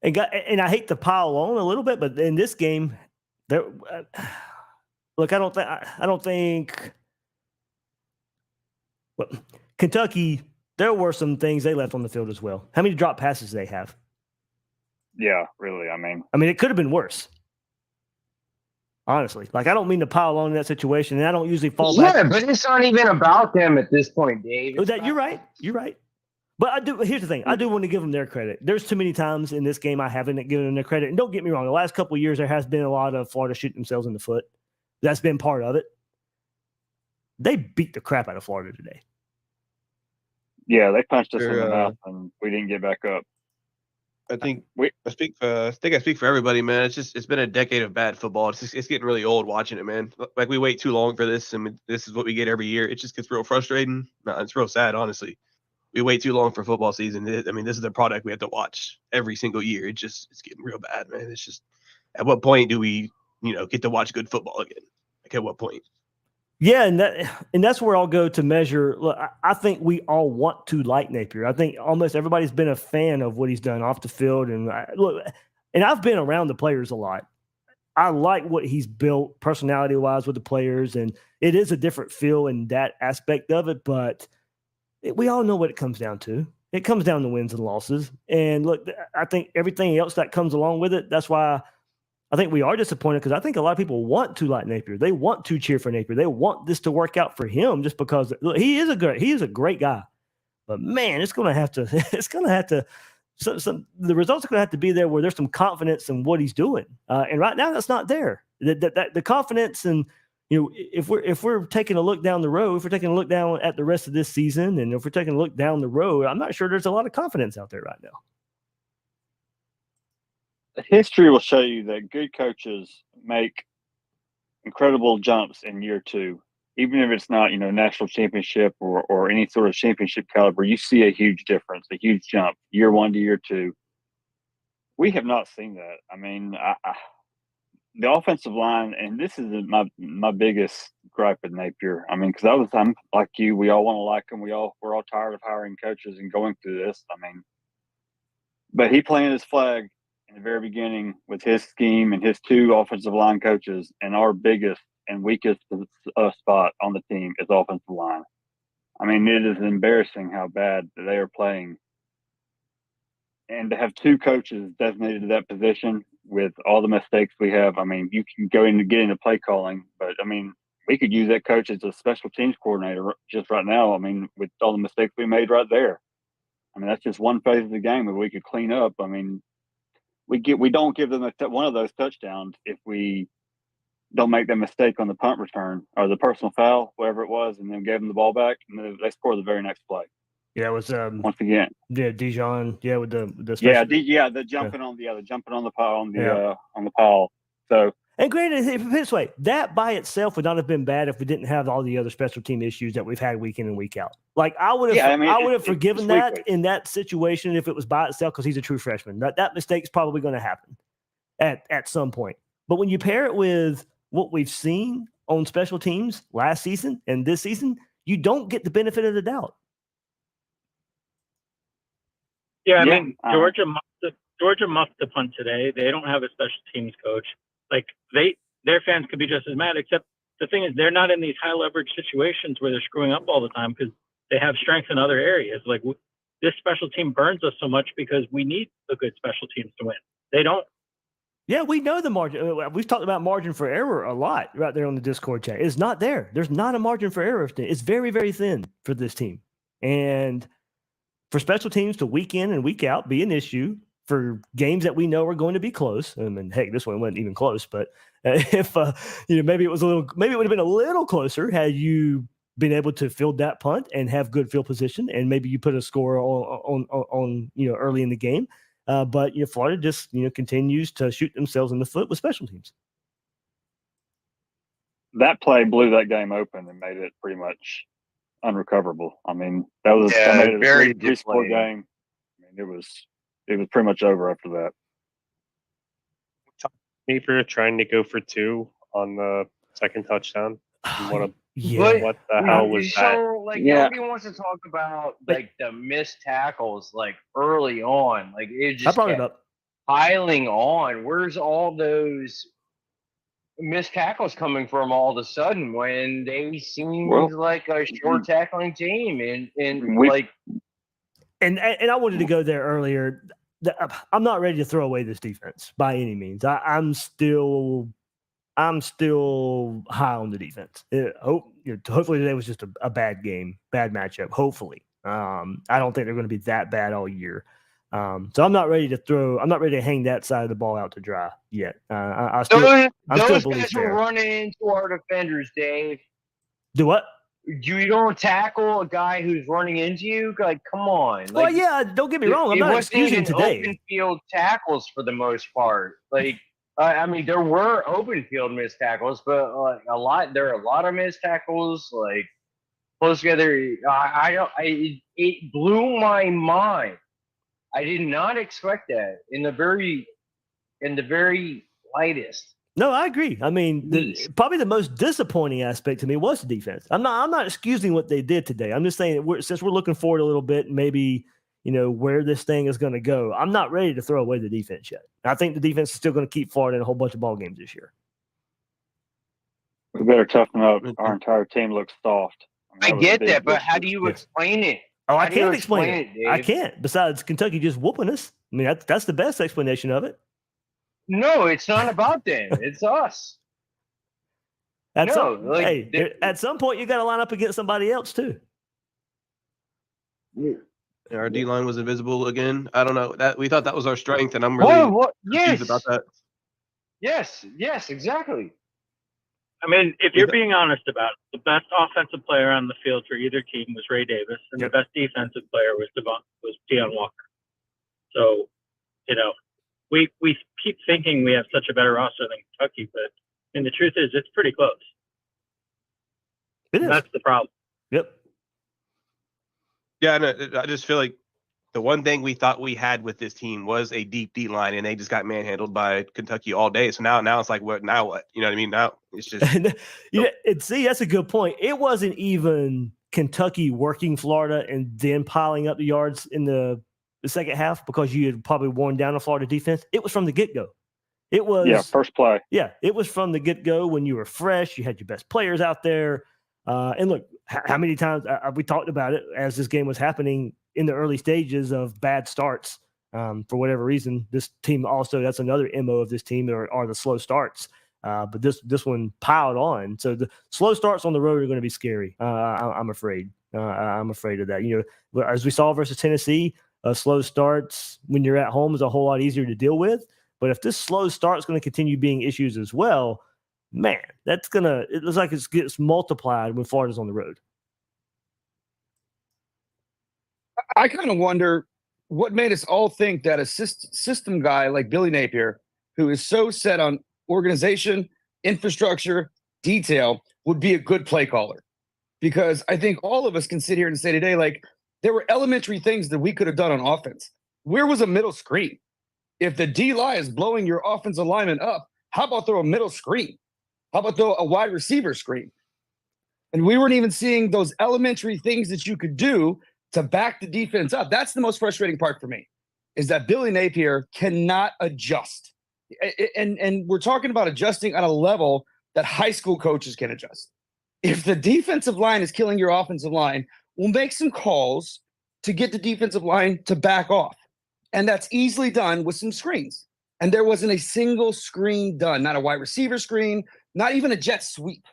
And I hate to pile on a little bit, but in this game, there. Look, I don't think. Well, Kentucky, there were some things they left on the field as well. How many drop passes do they have? Yeah, really. I mean, it could have been worse. Honestly, like I don't mean to pile on in that situation, and I don't usually fall back. Yeah, but it's not even about them at this point, Dave. You're right. You're right. But I do. Here's the thing. I do want to give them their credit. There's too many times in this game I haven't given them their credit. And don't get me wrong. The last couple of years, there has been a lot of Florida shooting themselves in the foot. That's been part of it. They beat the crap out of Florida today. yeah, they punched us in the mouth and we didn't get back up. I think I speak for everybody, man. It's been a decade of bad football. It's getting really old watching it, man. Like we wait too long for this, and this is what we get every year. It just gets real frustrating. No, it's real sad, honestly. We wait too long for football season. This is the product we have to watch every single year. It's getting real bad, man. It's just, at what point do we, get to watch good football again? Like, at what point? Yeah, and that's where I'll go to measure. Look, I think we all want to like Napier. I think almost everybody's been a fan of what he's done off the field. And I've been around the players a lot. I like what he's built personality-wise with the players, and it is a different feel in that aspect of it. But we all know what it comes down to. It comes down to wins and losses. And look, I think everything else that comes along with it, that's why I think we are disappointed, because I think a lot of people want to like Napier. They want to cheer for Napier. They want this to work out for him just because look, he is a great guy. But man, the results are going to have to be there where there's some confidence in what he's doing. And right now that's not there. The confidence, and if we're taking a look down the road, if we're taking a look down at the rest of this season, and if we're taking a look down the road, I'm not sure there's a lot of confidence out there right now. History will show you that good coaches make incredible jumps in year two, even if it's not, national championship or any sort of championship caliber. You see a huge difference, a huge jump, year one to year two. We have not seen that. I mean, the offensive line, and this is my biggest gripe with Napier. I mean, because I'm like you, we all want to like him. We're all tired of hiring coaches and going through this. I mean, but he planted his flag in the very beginning with his scheme and his two offensive line coaches, and our biggest and weakest spot on the team is offensive line. I mean, it is embarrassing how bad they are playing. And to have two coaches designated to that position with all the mistakes we have, I mean, you can get into play calling, but I mean, we could use that coach as a special teams coordinator just right now. I mean, with all the mistakes we made right there. I mean, that's just one phase of the game that we could clean up. I mean, we don't give them one of those touchdowns if we don't make that mistake on the punt return or the personal foul, whatever it was, and then gave them the ball back, and they score the very next play. Yeah, it was once again. Yeah, Dijon. Yeah, with the special, the jumping on the pile on the pile. So, and granted, this way, that by itself would not have been bad if we didn't have all the other special team issues that we've had week in and week out. Like I would have forgiven that in that situation if it was by itself, because he's a true freshman. That mistake's probably going to happen at some point. But when you pair it with what we've seen on special teams last season and this season, you don't get the benefit of the doubt. Yeah, I mean, Georgia muffed the punt today. They don't have a special teams coach. Like their fans could be just as mad, except the thing is they're not in these high leverage situations where they're screwing up all the time because they have strength in other areas. Like this special team burns us so much because we need a good special teams to win. They don't. Yeah, we know the margin. We've talked about margin for error a lot right there on the Discord chat. It's not there. There's not a margin for error. It's very, very thin for this team. And for special teams to week in and week out be an issue for games that we know are going to be close. I mean, heck, this one wasn't even close, but if maybe it would have been a little closer had you been able to field that punt and have good field position, and maybe you put a score on early in the game. But Florida just continues to shoot themselves in the foot with special teams. that play blew that game open and made it pretty much unrecoverable. I mean, that made it a very three-score good play. game. I mean, it was pretty much over after that. Napier trying to go for 2 on the second touchdown. What Yeah. what the hell was that? So, like, nobody wants to talk about like the missed tackles like early on. Like it I just brought it kept up. piling on. Where's all those missed tackles coming from all of a sudden when they seemed like a short tackling team and like And I wanted to go there earlier. I'm not ready to throw away this defense by any means. I'm still high on the defense. Hopefully today was just a bad game, bad matchup. Hopefully, I don't think they're going to be that bad all year. So I'm not ready to hang that side of the ball out to dry yet. I still those believe guys were there. running into our defenders, Dave. Do what? You don't tackle a guy who's running into you. Like, come on. Well, Like, yeah. Don't get me wrong. I'm it not wasn't excusing even today. open field tackles for the most part. Like, I mean, there were open field missed tackles, but there are a lot of missed tackles. Like close together. It blew my mind. I did not expect that in the very lightest. No, I agree. I mean, probably the most disappointing aspect to me was the defense. I'm not excusing what they did today. I'm just saying since we're looking forward a little bit, maybe where this thing is going to go. I'm not ready to throw away the defense yet. I think the defense is still going to keep Florida in a whole bunch of ball games this year. We better toughen up. Our entire team looks soft. I get that, but how do you explain it? Oh, I can't explain it. Dave? I can't. Besides Kentucky just whooping us. I mean, that's the best explanation of it. No, it's not about them. It's us. At some point, you got to line up against somebody else too. Our D line was invisible again. I don't know that we thought that was our strength, and I'm really confused about that. Yes, exactly. I mean, if you're being honest about it, the best offensive player on the field for either team was Ray Davis, and the best defensive player was Deion Walker. So, we keep thinking we have such a better roster than Kentucky, but the truth is it's pretty close. It is. That's the problem. Yep. Yeah, I just feel like the one thing we thought we had with this team was a deep D line, and they just got manhandled by Kentucky all day. So now it's like, what? Now what? You know what I mean? Now it's just see, that's a good point. It wasn't even Kentucky working Florida and then piling up the yards in the second half because you had probably worn down the Florida defense. It was from the get-go. It was first play. Yeah, it was from the get-go when you were fresh. You had your best players out there. And look, how many times we talked about it as this game was happening in the early stages of bad starts. For whatever reason, this team also, that's another MO of this team are the slow starts. But this one piled on. So the slow starts on the road are going to be scary. I'm afraid. I'm afraid of that. As we saw versus Tennessee, slow starts when you're at home is a whole lot easier to deal with. But if this slow start is going to continue being issues as well, man, it looks like it gets multiplied when Florida's on the road. I kind of wonder what made us all think that a system guy like Billy Napier, who is so set on organization, infrastructure, detail, would be a good play caller. Because I think all of us can sit here and say today, like, there were elementary things that we could have done on offense. Where was a middle screen? If the D-line is blowing your offensive lineman up, how about throw a middle screen? How about throw a wide receiver screen? And we weren't even seeing those elementary things that you could do to back the defense up. That's the most frustrating part for me, is that Billy Napier cannot adjust. And we're talking about adjusting on a level that high school coaches can adjust. If the defensive line is killing your offensive line, we'll make some calls to get the defensive line to back off. And that's easily done with some screens. And there wasn't a single screen done, not a wide receiver screen, not even a jet sweep,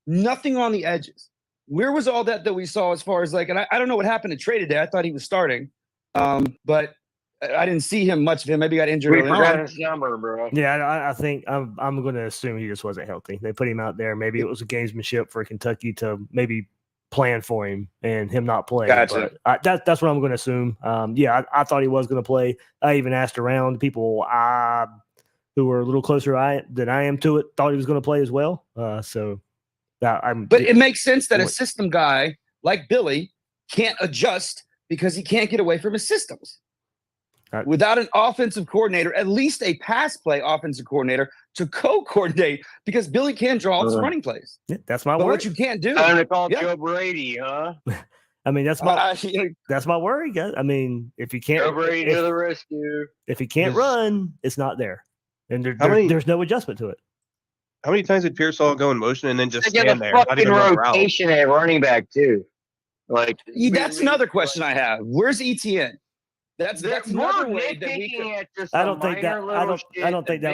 nothing on the edges. Where was all that we saw as far as like, and I don't know what happened to Trey today. I thought he was starting, but I didn't see him much of him. Maybe he got injured early on. His number, bro. Yeah, I think I'm going to assume he just wasn't healthy. They put him out there. Maybe it was a gamesmanship for Kentucky to maybe plan for him and him not play. Gotcha. But that's what I'm going to assume. I thought he was going to play. I even asked around people who were a little closer than I am to it, thought he was going to play as well. So But it makes sense that a system guy like Billy can't adjust because he can't get away from his systems. Without an offensive coordinator, at least a pass play offensive coordinator to co-coordinate, because Billy can draw up some running plays. Yeah, that's my But worry. what you can't do. Time to call Joe Brady, huh? I mean, that's my worry, guys. I mean, if you can't Joe Brady to the rescue. If he can't run, it's not there, and there's no adjustment to it. How many times did Pearsall go in motion and then just They stand get a there, not fucking even run a route? rotation at running back too. Like That's another question I have. Where's ETN? That's another way that we could. I don't think that would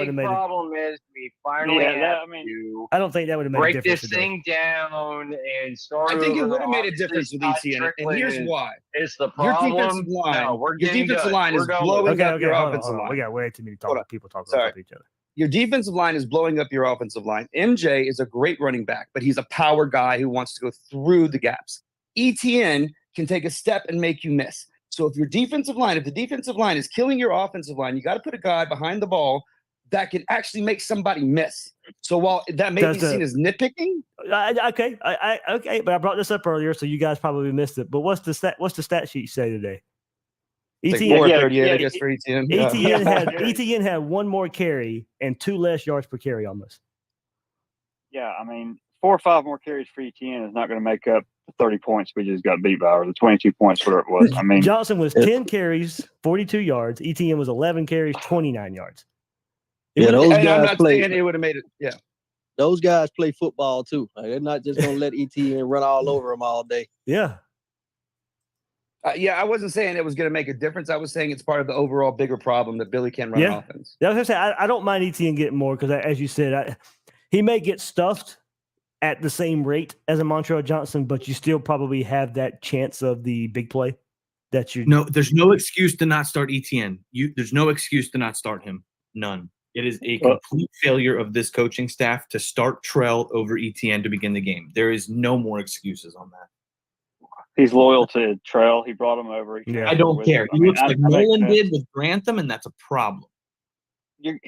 have made problem is we finally have to I don't think that would have made a break difference this today. thing down and start. I think it over. would have made a Obviously, difference with Scott ETN, and Strickland here's why. It's the Your problem. defensive line, No, we're your getting defensive done. line We're is going. blowing Okay, up your hold on, offensive hold on. line. We got way too many people talking Sorry. over each other. Your defensive line is blowing up your offensive line. MJ is a great running back, but he's a power guy who wants to go through the gaps. ETN can take a step and make you miss. So if the defensive line is killing your offensive line, you got to put a guy behind the ball that can actually make somebody miss. So while that may be seen as nitpicking, okay, but I brought this up earlier, so you guys probably missed it. But what's the stat sheet say today? ETN, 438, I guess, for ETN. ETN had one more carry and 2 less yards per carry almost. Yeah, I mean, 4 or 5 more carries for ETN is not going to make up the 30 points we just got beat by, or the 22 points, whatever it was. I mean, Johnson was 10 carries, 42 yards. ETN was 11 carries, 29 yards. Those guys I'm not saying it would have made it. Yeah, those guys play football too. They're not just going to let ETN run all over them all day. Yeah. I wasn't saying it was going to make a difference. I was saying it's part of the overall bigger problem that Billy can run offense. Yeah, I was going to say, I don't mind ETN getting more because, as you said, he may get stuffed at the same rate as a Montrell Johnson, but you still probably have that chance of the big play that you. No, there's no excuse to not start ETN. There's no excuse to not start him. None. It is a complete failure of this coaching staff to start Trell over ETN to begin the game. There is no more excuses on that. He's loyal to Trell. He brought him over. I don't care. He looks like Nolan did with Grantham, and that's a problem. It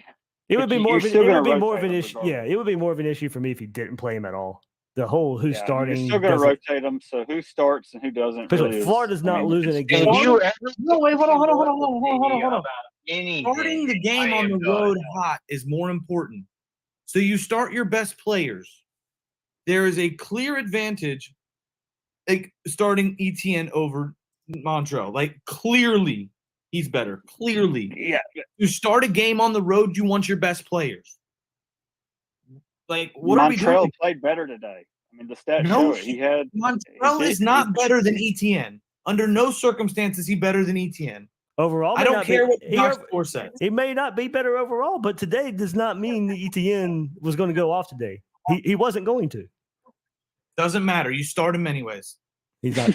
would be more of an issue. Yeah, it would be more of an issue for me if he didn't play him at all. The whole who's starting. You're still going to rotate them, so who starts and who doesn't. Really Florida's not losing a game. No, wait, hold on. Starting the game on the road hot is more important. So you start your best players. There is a clear advantage, like starting ETN over Montrell. Like clearly, he's better. Clearly, yeah. You start a game on the road, you want your best players. Like what are we doing? Montrell played better today. I mean, the stats show it. Montrell is not better than ETN. Under no circumstances is he better than ETN. Overall, I don't care what the box score says. He may not be better overall, but today does not mean the ETN was going to go off today. He wasn't going to. Doesn't matter. You start him anyways. He's not.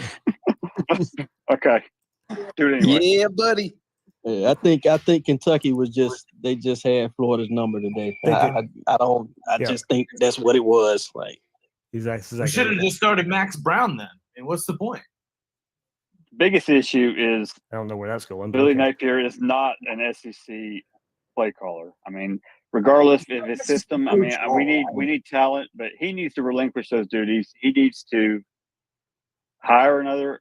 Okay. Do it anyway. Yeah, buddy. Yeah, I think Kentucky was they just had Florida's number today. I just think that's what it was. Like exactly. You should have just started Max Brown then. And what's the point? Biggest issue is I don't know where that's going. Billy Napier is not an SEC play caller. I mean, regardless of his system, I mean, we need talent, but he needs to relinquish those duties. He needs to hire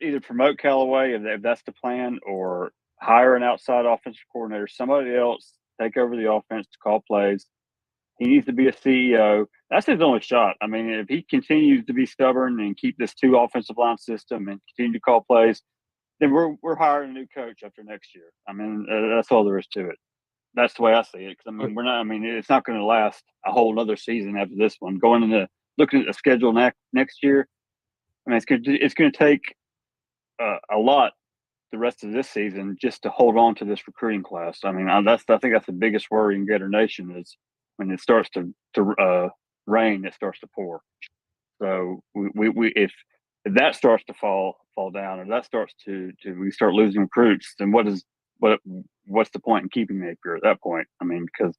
either promote Callaway if that's the plan, or hire an outside offensive coordinator, somebody else take over the offense to call plays. He needs to be a CEO. That's his only shot. I mean, if he continues to be stubborn and keep this 2 offensive line system and continue to call plays, then we're hiring a new coach after next year. I mean, that's all there is to it. That's the way I see it. Because I mean, it's not going to last a whole another season after this one. Looking at the schedule next year, I mean, it's going to take a lot the rest of this season just to hold on to this recruiting class. I mean, I think that's the biggest worry in Gator Nation is when it starts to rain, it starts to pour. So if that starts to fall down, or that starts to we start losing recruits, then what's the point in keeping Napier at that point? I mean, because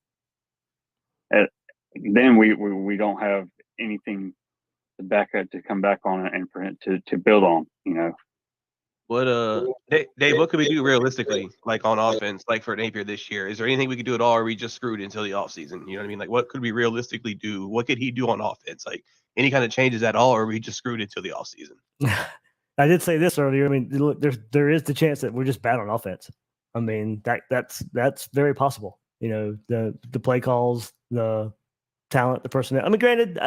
then we don't have anything to come back on and to build on, you know. What Dave, what could we do realistically, like on offense, like for Napier this year? Is there anything we could do at all, or are we just screwed until the offseason? You know what I mean? Like, what could we realistically do? What could he do on offense? Like, any kind of changes at all, or are we just screwed until the offseason? I did say this earlier. I mean, look, there is the chance that we're just bad on offense. I mean, that's very possible. You know, the play calls, the talent, the personnel. I mean, granted,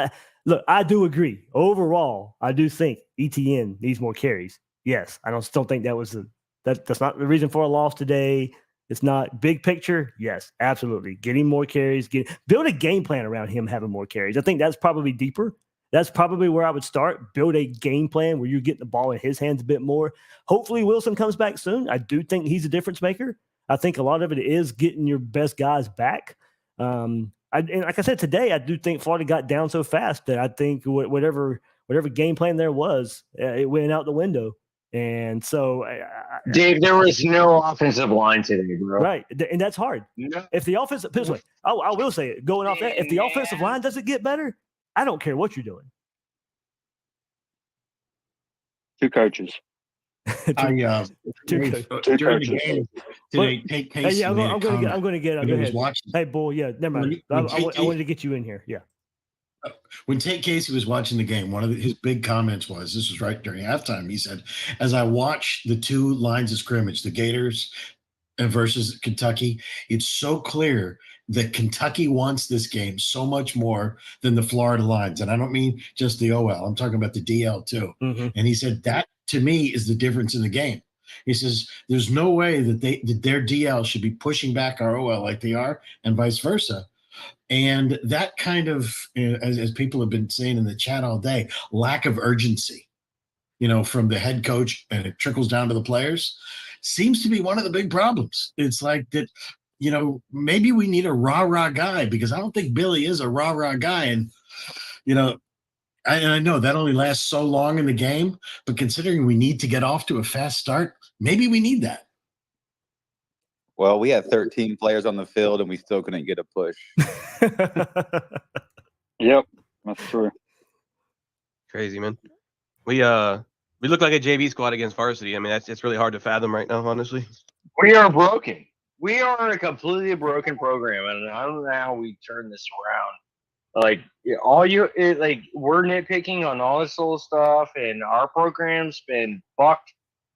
look, I do agree. Overall, I do think ETN needs more carries. Yes, I don't still think that's not the reason for a loss today. It's not big picture. Yes, absolutely. Getting more carries, build a game plan around him having more carries. I think that's probably deeper. That's probably where I would start. Build a game plan where you're getting the ball in his hands a bit more. Hopefully Wilson comes back soon. I do think he's a difference maker. I think a lot of it is getting your best guys back. And like I said today, I do think Florida got down so fast that I think whatever game plan there was, it went out the window. And so, Dave, there was no offensive line today, bro. Right, and that's hard. No. If the offensive, this way, I will say it. Going off that, if the offensive line doesn't get better, I don't care what you're doing. Two coaches. During the game today, Tate Casey. Hey, I'm going to get. Go ahead. Hey, Bull. Yeah, never mind. I wanted to get you in here. Yeah. When Tate Casey was watching the game, one of his big comments was, this was right during halftime, he said, as I watch the two lines of scrimmage, the Gators versus Kentucky, it's so clear that Kentucky wants this game so much more than the Florida lines. And I don't mean just the OL. I'm talking about the DL too. Mm-hmm. And he said that, to me, is the difference in the game. He says there's no way that their DL should be pushing back our OL like they are, and vice versa. And that kind of, as people have been saying in the chat all day, lack of urgency, from the head coach, and it trickles down to the players, seems to be one of the big problems. It's like that, maybe we need a rah-rah guy, because I don't think Billy is a rah-rah guy. And, I know that only lasts so long in the game, but considering we need to get off to a fast start, maybe we need that. Well, we had 13 players on the field, and we still couldn't get a push. Yep, that's true. Crazy, man. We look like a JV squad against varsity. I mean, it's really hard to fathom right now, honestly. We are broken. We are a completely broken program, and I don't know how we turn this around. Like we're nitpicking on all this little stuff, and our program's been fucked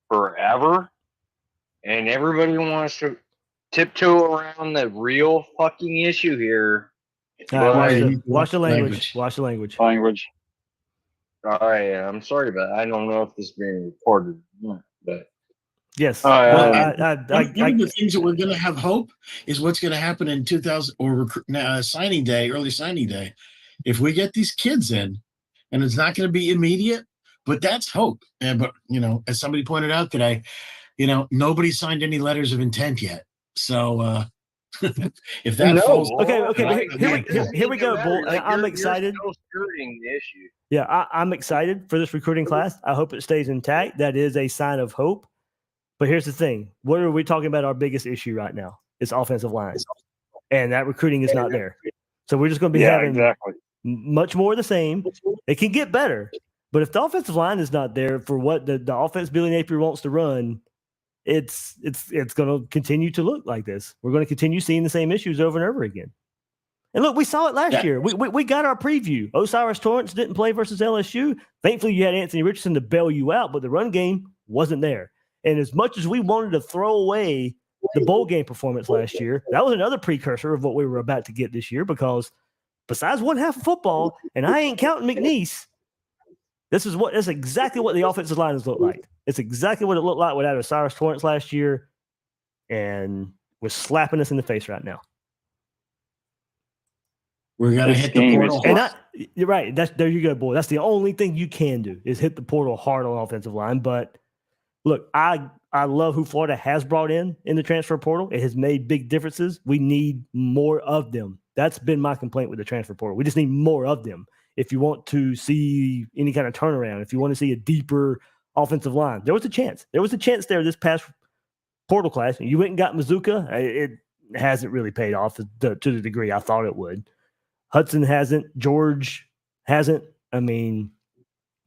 forever, and everybody wants to tiptoe around the real fucking issue here. Watch the language. Watch the language. Language. All right, I'm sorry, but I don't know if this is being recorded. But yes. One of the things that we're going to have hope is what's going to happen in 2000 or signing day, early signing day. If we get these kids in, and it's not going to be immediate, but that's hope. But as somebody pointed out today, nobody signed any letters of intent yet. So if that falls, okay. Here we go, Bull. I'm excited. You're still skirting the issue. Yeah, I'm excited for this recruiting class. I hope it stays intact. That is a sign of hope. But here's the thing: what are we talking about? Our biggest issue right now is offensive line, and that recruiting is not there. So we're just going to be having much more of the same. It can get better, but if the offensive line is not there for what the offense Billy Napier wants to run, it's going to continue to look like this. We're going to continue seeing the same issues over and over again. And look, we saw it last year. We got our preview. Osiris Torrance didn't play versus LSU. Thankfully, you had Anthony Richardson to bail you out, but the run game wasn't there. And as much as we wanted to throw away the bowl game performance last year, that was another precursor of what we were about to get this year, because besides one half of football, and I ain't counting McNeese, that's exactly what the offensive line has looked like. It's exactly what it looked like without Osiris Torrance last year, and we're slapping us in the face right now. We're gonna hit the portal. And you're right. There you go, boy. That's the only thing you can do is hit the portal hard on offensive line. But look, I love who Florida has brought in the transfer portal. It has made big differences. We need more of them. That's been my complaint with the transfer portal. We just need more of them. If you want to see any kind of turnaround, if you want to see a deeper offensive line, there was a chance. There was a chance there this past portal class. You went and got Mazuka. It hasn't really paid off to the degree I thought it would. Hudson hasn't. George hasn't. I mean,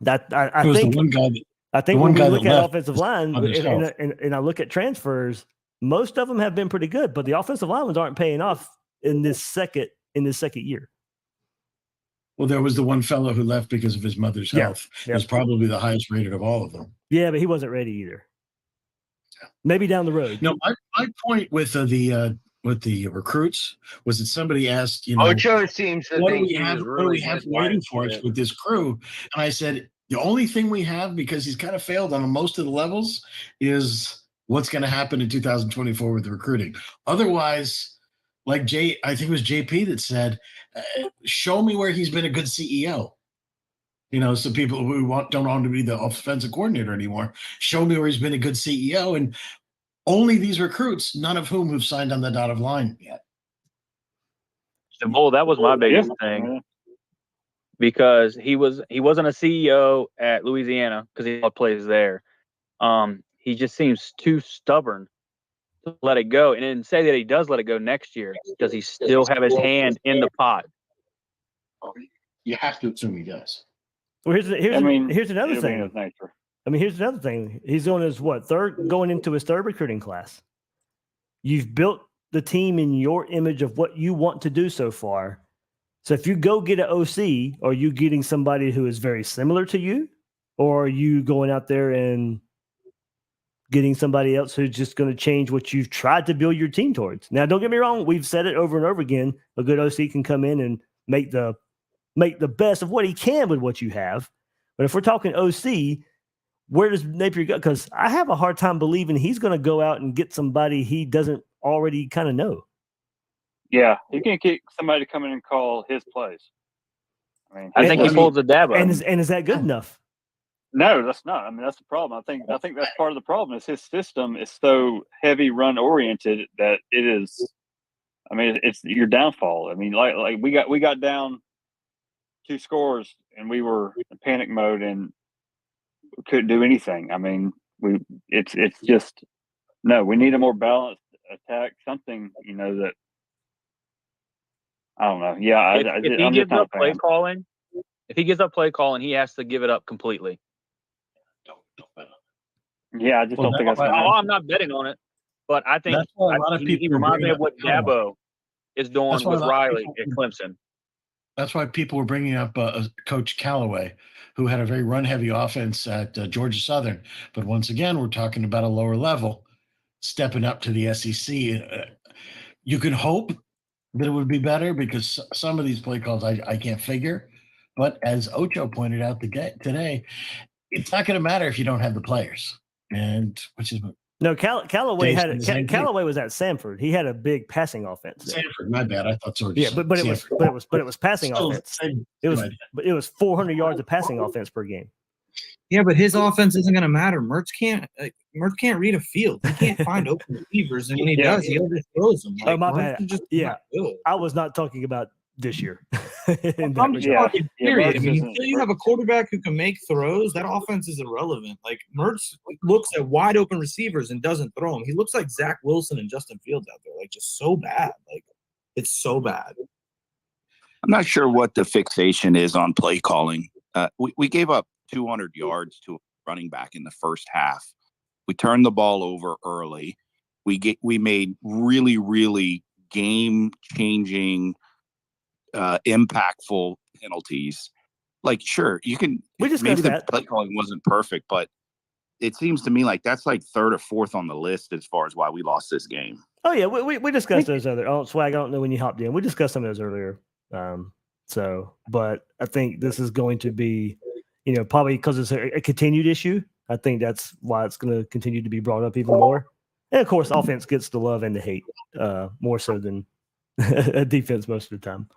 I think the one guy that I think when we look at offensive line himself. and I look at transfers, most of them have been pretty good, but the offensive linemen aren't paying off in this second year. Well, there was the one fellow who left because of his mother's health. It was probably the highest rated of all of them. Yeah, but he wasn't ready either. Maybe down the road. No, my point with the recruits was that somebody asked, Ocho seems to what do think we have? What do we have waiting for us with this crew? And I said, the only thing we have, because he's kind of failed on most of the levels, is what's going to happen in 2024 with the recruiting. Otherwise, like I think it was JP that said, show me where he's been a good CEO. So people who don't want to be the offensive coordinator anymore, show me where he's been a good CEO. And only these recruits, none of whom have signed on the dotted line yet. Well, that was my biggest thing, because he wasn't a CEO at Louisiana because he plays there. He just seems too stubborn to let it go, and then say that he does let it go next year. Does he still have his hand in the pot? You have to assume he does. Well, here's another thing. Here's another thing. He's on his going into his third recruiting class. You've built the team in your image of what you want to do so far. So if you go get an OC, are you getting somebody who is very similar to you, or are you going out there and getting somebody else who's just going to change what you've tried to build your team towards? Now, don't get me wrong. We've said it over and over again. A good OC can come in and make the best of what he can with what you have. But if we're talking OC, where does Napier go? Because I have a hard time believing he's going to go out and get somebody he doesn't already kind of know. Yeah, you can't get somebody to come in and call his plays. I think he pulls a Dabo. And is that good enough? No, that's not. That's the problem. I think that's part of the problem is his system is so heavy run oriented that it is. It's your downfall. Like we got down 2 scores and we were in panic mode and we couldn't do anything. It's just no. We need a more balanced attack. Something that I don't know. Yeah, if he gives up play calling, he has to give it up completely. Yeah, I just don't think that's. I'm not betting on it, but I think he reminds me of what Dabo is doing with Riley at Clemson. That's why people were bringing up Coach Callaway, who had a very run-heavy offense at Georgia Southern. But once again, we're talking about a lower level, stepping up to the SEC. You can hope that it would be better because some of these play calls I can't figure. But as Ocho pointed out today, it's not going to matter if you don't have the players. And which is no, Callaway was at Samford. He had a big passing offense. Samford, my bad. I thought so. Yeah, but it was passing offense. It was 400 yards of passing offense per game. Yeah, but his offense isn't going to matter. Mertz can't read a field. He can't find open receivers, and when he does, he overthrows them. Oh, my bad. Yeah, I was not talking about this year. I'm just talking period. Until you have a quarterback who can make throws, that offense is irrelevant. Like Mertz looks at wide open receivers and doesn't throw them. He looks like Zach Wilson and Justin Fields out there, like just so bad. Like it's so bad. I'm not sure what the fixation is on play calling. We gave up 200 yards to a running back in the first half. We turned the ball over early. We made really, really game-changing, impactful penalties. Like, sure, you can. We discussed maybe that. The play calling wasn't perfect, but it seems to me like that's like 3rd or 4th on the list as far as why we lost this game. Oh yeah, we discussed those other. Oh, Swag, I don't know when you hopped in. We discussed some of those earlier. But I think this is going to be, probably because it's a continued issue. I think that's why it's going to continue to be brought up even more. And of course, offense gets the love and the hate more so than defense most of the time.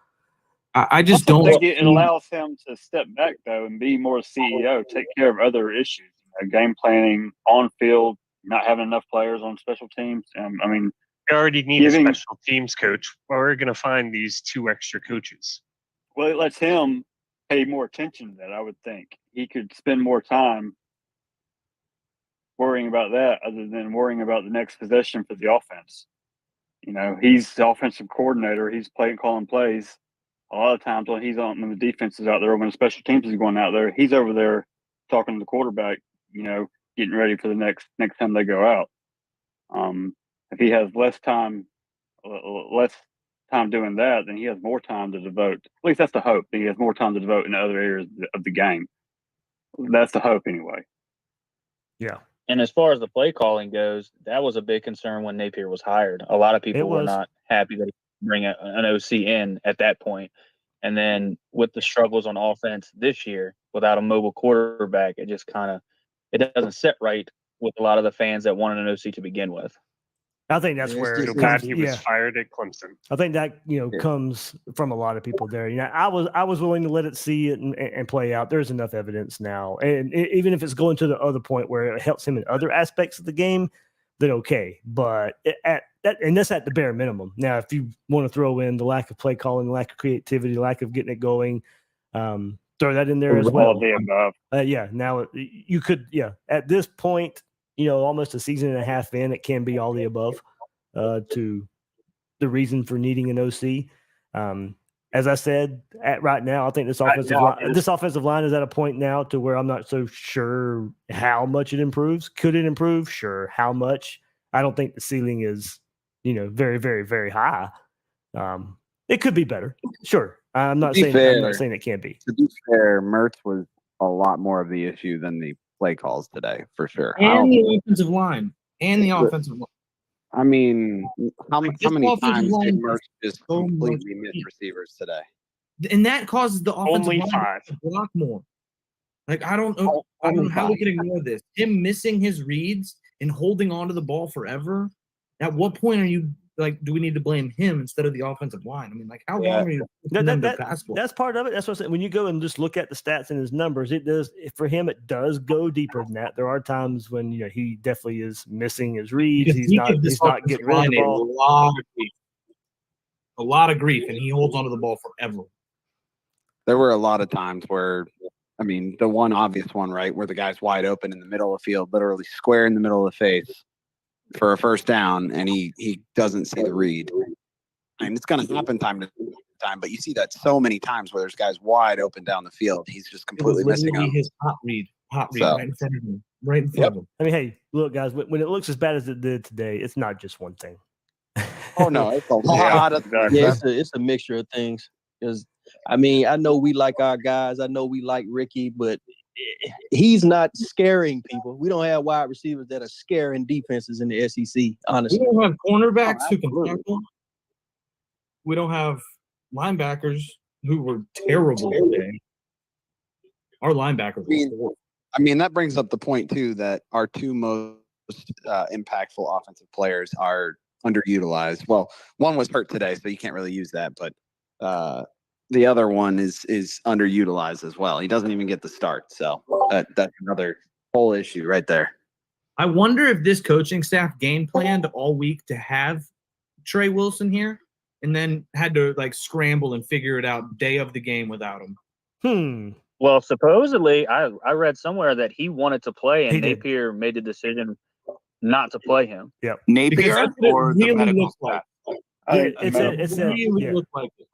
I just don't think it allows him to step back though and be more CEO, take care of other issues, game planning on field, not having enough players on special teams. You already need a special teams coach. Well, we're going to find these 2 extra coaches. Well, it lets him pay more attention to that. I would think he could spend more time worrying about that other than worrying about the next possession for the offense. He's the offensive coordinator. He's calling plays. A lot of times when the defense is out there, when the special teams is going out there, he's over there talking to the quarterback, getting ready for the next time they go out. If he has less time doing that, then he has more time to devote. At least that's the hope. That he has more time to devote in other areas of the game. That's the hope, anyway. Yeah. And as far as the play calling goes, that was a big concern when Napier was hired. A lot of people were not happy that he bring an OC in at that point. And then with the struggles on offense this year, without a mobile quarterback, it just it doesn't sit right with a lot of the fans that wanted an OC to begin with. I think that's where I'm glad he was fired at Clemson. I think that comes from a lot of people there. I was willing to let it see it and play out. There's enough evidence now, and even if it's going to the other point where it helps him in other aspects of the game, then okay. But that's at the bare minimum. Now, if you want to throw in the lack of play calling, lack of creativity, lack of getting it going, throw that in there as well. All the above. Yeah. Now you could. Yeah. At this point, almost a season and a half in, it can be all the above to the reason for needing an OC. As I said, right now, I think this offensive line is at a point now to where I'm not so sure how much it improves. Could it improve? Sure. How much? I don't think the ceiling is, very, very, very high. It could be better. Sure. I'm not saying it can't be. To be fair, Mertz was a lot more of the issue than the play calls today, for sure. And the offensive line. I mean, how many times did Mertz just completely miss receivers today? And that causes the offensive Only line 5 to block more. Like, I don't know how we can ignore this. Him missing his reads and holding on to the ball forever. At what point are you do we need to blame him instead of the offensive line? I mean, how long are you to pass for? That's part of it. That's what I'm saying. When you go and just look at the stats and his numbers, it does go deeper than that. There are times when he definitely is missing his reads. He's not getting rid of the ball. A lot of grief, and he holds onto the ball forever. There were a lot of times where, the one obvious one, right, where the guy's wide open in the middle of the field, literally square in the middle of the face for a first down, and he doesn't see the read. It's going to happen time to time, but you see that so many times where there's guys wide open down the field. He's just completely missing them. His hot read right in front of him. Right in front of him. Hey, look, guys, when it looks as bad as it did today, it's not just one thing. Oh, no, it's a lot of things. Yeah, it's a mixture of things. Because, I know we like our guys. I know we like Ricky, but he's not scaring people. We don't have wide receivers that are scaring defenses in the SEC, honestly. We don't have cornerbacks who can tackle. We don't have linebackers who were terrible today. Our linebackers that brings up the point, too, that our two most impactful offensive players are underutilized. Well, one was hurt today, so you can't really use that, but the other one is underutilized as well. He doesn't even get the start. So that's another whole issue right there. I wonder if this coaching staff game planned all week to have Trey Wilson here and then had to scramble and figure it out day of the game without him. Well, supposedly I read somewhere that he wanted to play and Napier made the decision not to play him. Yep. Napier or the medical staff? It really looked like it.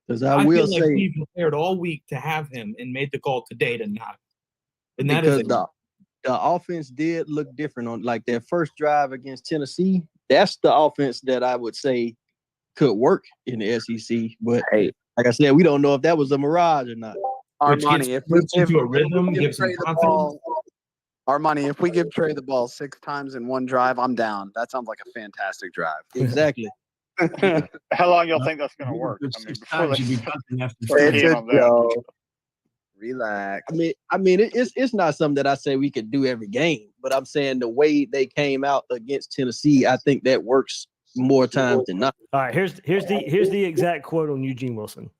Because I will say, he prepared all week to have him and made the call today to not. And that because the offense did look different on their first drive against Tennessee. That's the offense that I would say could work in the SEC. But hey, like I said, we don't know if that was a mirage or not. Armani, if we give Trey the ball 6 times in one drive, I'm down. That sounds like a fantastic drive. Exactly. How long y'all think that's going to work? Relax. It's not something that I say we could do every game, but I'm saying the way they came out against Tennessee, I think that works more times than not. All right, here's the exact quote on Eugene Wilson.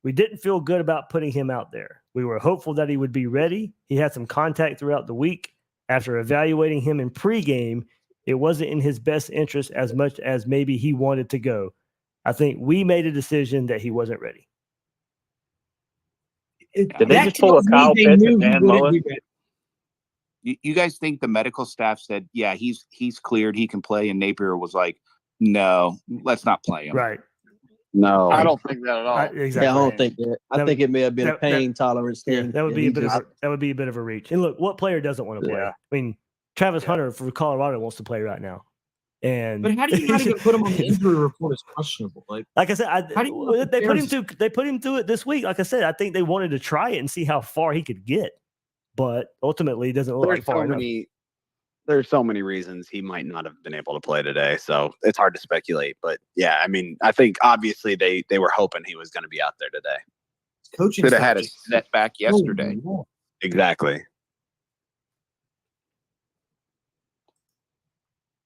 We didn't feel good about putting him out there. We were hopeful that he would be ready. He had some contact throughout the week. After evaluating him in pregame, it wasn't in his best interest as much as maybe he wanted to go. I think we made a decision that he wasn't ready. Did they just pull a Kyle Pitts and Dan Mullen? You guys think the medical staff said, yeah, he's cleared, he can play, and Napier was like, no, let's not play him. Right. No, I don't think that at all. Exactly. Yeah, I don't think that. I think it may have been a pain tolerance thing. That would be a bit of a reach. And look, what player doesn't want to play? Yeah. I mean, Travis Hunter for Colorado wants to play right now. But how do you not even put him on the injury report as questionable? Like I said, they put him through it this week. Like I said, I think they wanted to try it and see how far he could get, but ultimately, it doesn't look like far enough. There's so many reasons he might not have been able to play today, so it's hard to speculate. But yeah, I mean, I think obviously they were hoping he was going to be out there today. Coaching could have had a setback yesterday. Exactly.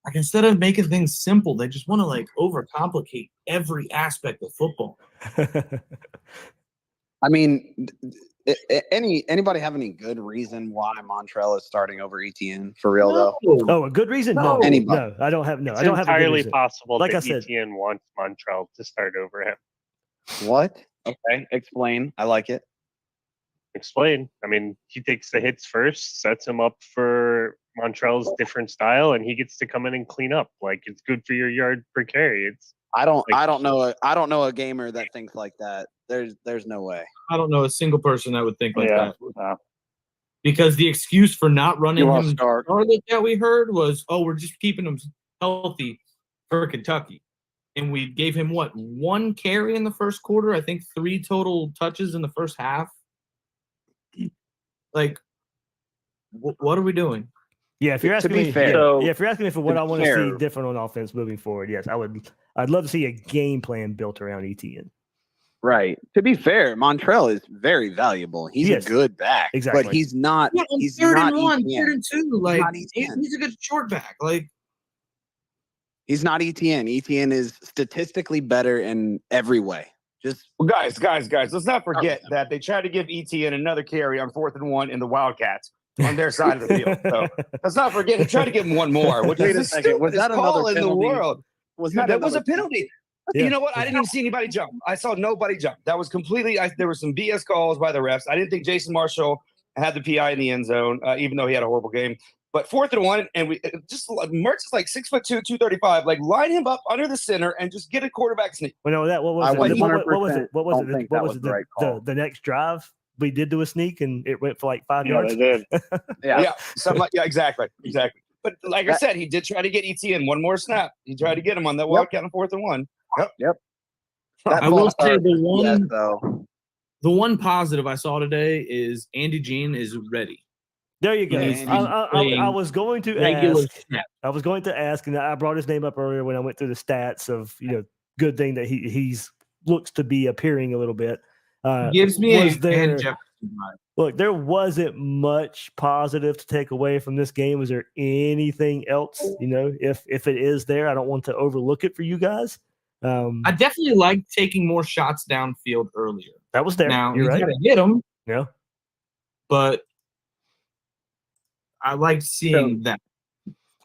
Like instead of making things simple, they just want to like overcomplicate every aspect of football. I mean, anybody have any good reason why Montrell is starting over Etienne for real though? Oh, a good reason? No, Anybody? I don't have. No, It's I don't have a good entirely reason. possible Like that I said, Etienne wants Montrell to start over him. What? Okay, explain. I like it. Explain. I mean, he takes the hits first, sets him up for Montrell's different style, and he gets to come in and clean up. Like it's good for your yard per carry. It's I don't know a gamer that thinks like that. There's no way. I don't know a single person that would think like that. Because the excuse for not running him Charlotte that we heard was, oh, we're just keeping him healthy for Kentucky. And we gave him, what, 1 carry in the first quarter? I think 3 total touches in the first half. Like, what are we doing? Yeah, if you're asking me, fair, if you're asking me for what I want to see different on offense moving forward, yes, I would. I'd love to see a game plan built around Etienne. Right. To be fair, Montrell is very valuable. He's a good back, exactly. But he's not. Yeah, he's third not and 1, Etienne. third and 2. Like He's he's a good short back. Like he's not Etienne. Etienne is statistically better in every way. Just guys, let's not forget that they tried to give Etienne another carry on 4th and 1 in the Wildcats on their side of the field. So let's not forget they tried to give him one more, which is the stupidest call in the world. That was a penalty. Yeah. You know what? I didn't even see anybody jump. I saw nobody jump. That was completely. There were some BS calls by the refs. I didn't think Jason Marshall had the PI in the end zone, even though he had a horrible game. But 4th and 1, and we just Mertz is like 6'2", 235. Like line him up under the center and just get a quarterback sneak. Well, no, that what was it? What was it? The next drive we did do a sneak and it went for like 5 yards. They did. yeah, exactly. But like I said, he did try to get Etienne one more snap. He tried to get him on that wildcat on 4th and 1. Yep. I will say the one positive I saw today is Andy Jean is ready. There you go. I was going to ask, and I brought his name up earlier when I went through the stats of good thing that he's looks to be appearing a little bit. Gives me look, there wasn't much positive to take away from this game. Was there anything else? If it is there, I don't want to overlook it for you guys. I definitely like taking more shots downfield earlier. That was there. Now you got to hit them. Yeah, but I like seeing that.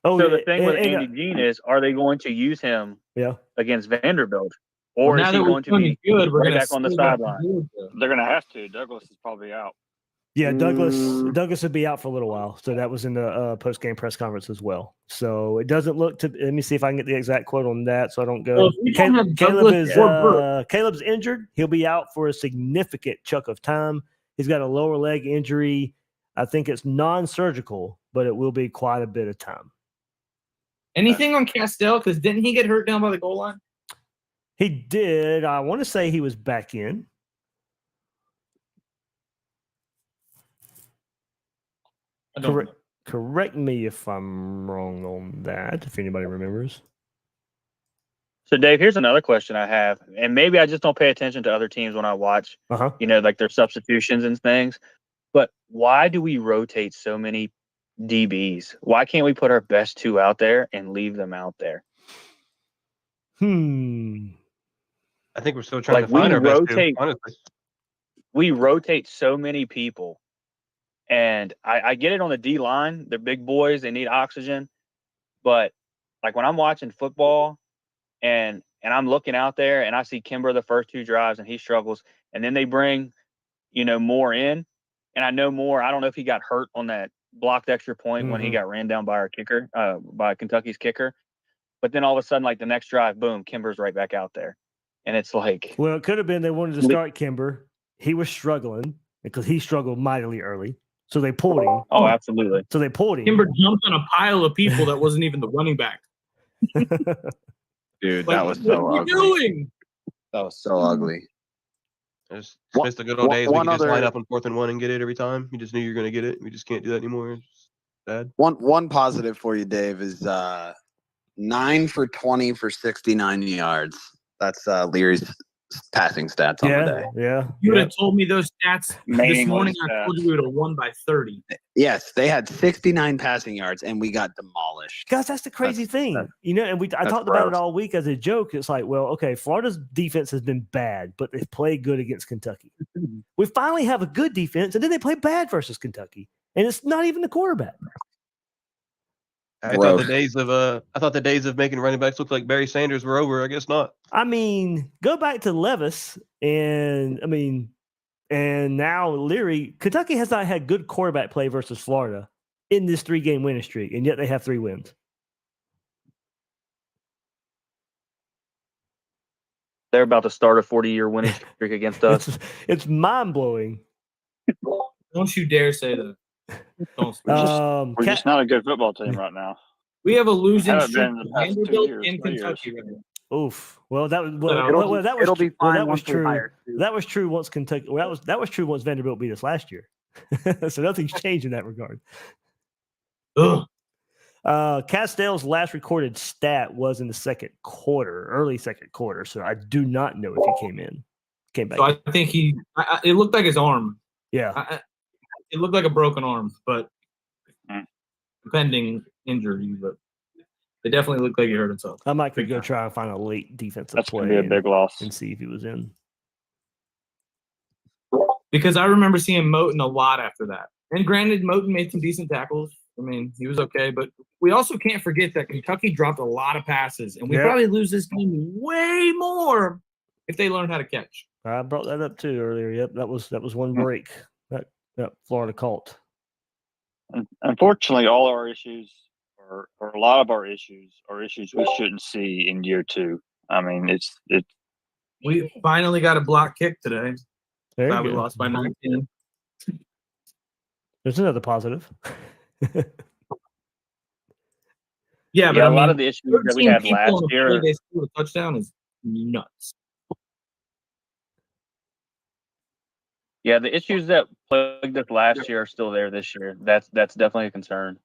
So the thing with Andy Jean is, are they going to use him against Vanderbilt? Or is he going to be good? We're going back on the sideline. They're going to have to. Douglas is probably out. Yeah, Douglas would be out for a little while. So that was in the post-game press conference as well. So it doesn't look to – let me see if I can get the exact quote on that so I don't go. Caleb's injured. He'll be out for a significant chunk of time. He's got a lower leg injury. I think it's non-surgical, but it will be quite a bit of time. Anything on Castell? Because didn't he get hurt down by the goal line? He did. I want to say he was back in. Correct me if I'm wrong on that, if anybody remembers. So, Dave, here's another question I have. And maybe I just don't pay attention to other teams when I watch, like their substitutions and things. But why do we rotate so many DBs? Why can't we put our best 2 out there and leave them out there? I think we're still trying to find our best 2, honestly. We rotate so many people. And I get it on the D line. They're big boys. They need oxygen. But like when I'm watching football and I'm looking out there and I see Kimber the first 2 drives and he struggles. And then they bring, Moore in. And I know Moore, I don't know if he got hurt on that blocked extra point when he got ran down by our kicker, by Kentucky's kicker. But then all of a sudden, like the next drive, boom, Kimber's right back out there. And it's like, well, it could have been they wanted to start Kimber. He was struggling because he struggled mightily early. So they pulled him. Oh, absolutely. So they pulled him. Kimber jumped on a pile of people that wasn't even the running back. Dude, Like, that was so what are ugly. you doing? That was so ugly. It's One- missed the good old days one when you just line other- up on 4th and 1 and get it every time. You just knew you're going to get it. We just can't do that anymore. It's bad. One positive for you, Dave, is 9 for 20 for 69 yards. That's Leary's passing stats on the day. Yeah. You would have told me those stats this Meaningless morning. I stats. told you we would have won by 30. Yes, they had 69 passing yards, and we got demolished. Guys, that's the crazy thing. And I that's talked about it gross. all week as a joke. It's like, well, okay, Florida's defense has been bad, but they've played good against Kentucky. We finally have a good defense, and then they play bad versus Kentucky. And it's not even the quarterback. I thought the days of making running backs look like Barry Sanders were over. I guess not. I mean, go back to Levis, and now Leary. Kentucky has not had good quarterback play versus Florida in this 3-game winning streak, and yet they have 3 wins. They're about to start a 40-year winning streak against us. It's mind blowing. Don't you dare say that. Don't. We're just not a good football team right now. We have a losing Haven't streak been in to the past 2 Vanderbilt years, and 3 years. Kentucky right now. Oof. Well, that was It'll be fine that was once we true. hire Stu. That was true once Kentucky. Well, that was true once Vanderbilt beat us last year. So nothing's changed in that regard. Ugh. Castell's last recorded stat was in the early second quarter. So I do not know if he came back. So I think it looked like his arm. Yeah. It looked like a broken arm, but pending injury. But it definitely looked like he hurt himself. I might could go try and find a late defensive That's play. going to be a big loss. And see if he was in. Because I remember seeing Moten a lot after that. And granted, Moten made some decent tackles. I mean, he was okay. But we also can't forget that Kentucky dropped a lot of passes. And we probably lose this game way more if they learn how to catch. I brought that up too earlier. Yep, that was one break that Florida caught. Unfortunately, all our issues, or a lot of our issues, are issues we shouldn't see in year 2. I mean, it's. We finally got a block kick today. There you We go. lost by 19. There's another positive. Yeah, but a I lot mean, of the issues that we 13 had people last on a year. play they scored a touchdown is nuts. Yeah, the issues that plagued us last year are still there this year. That's definitely a concern.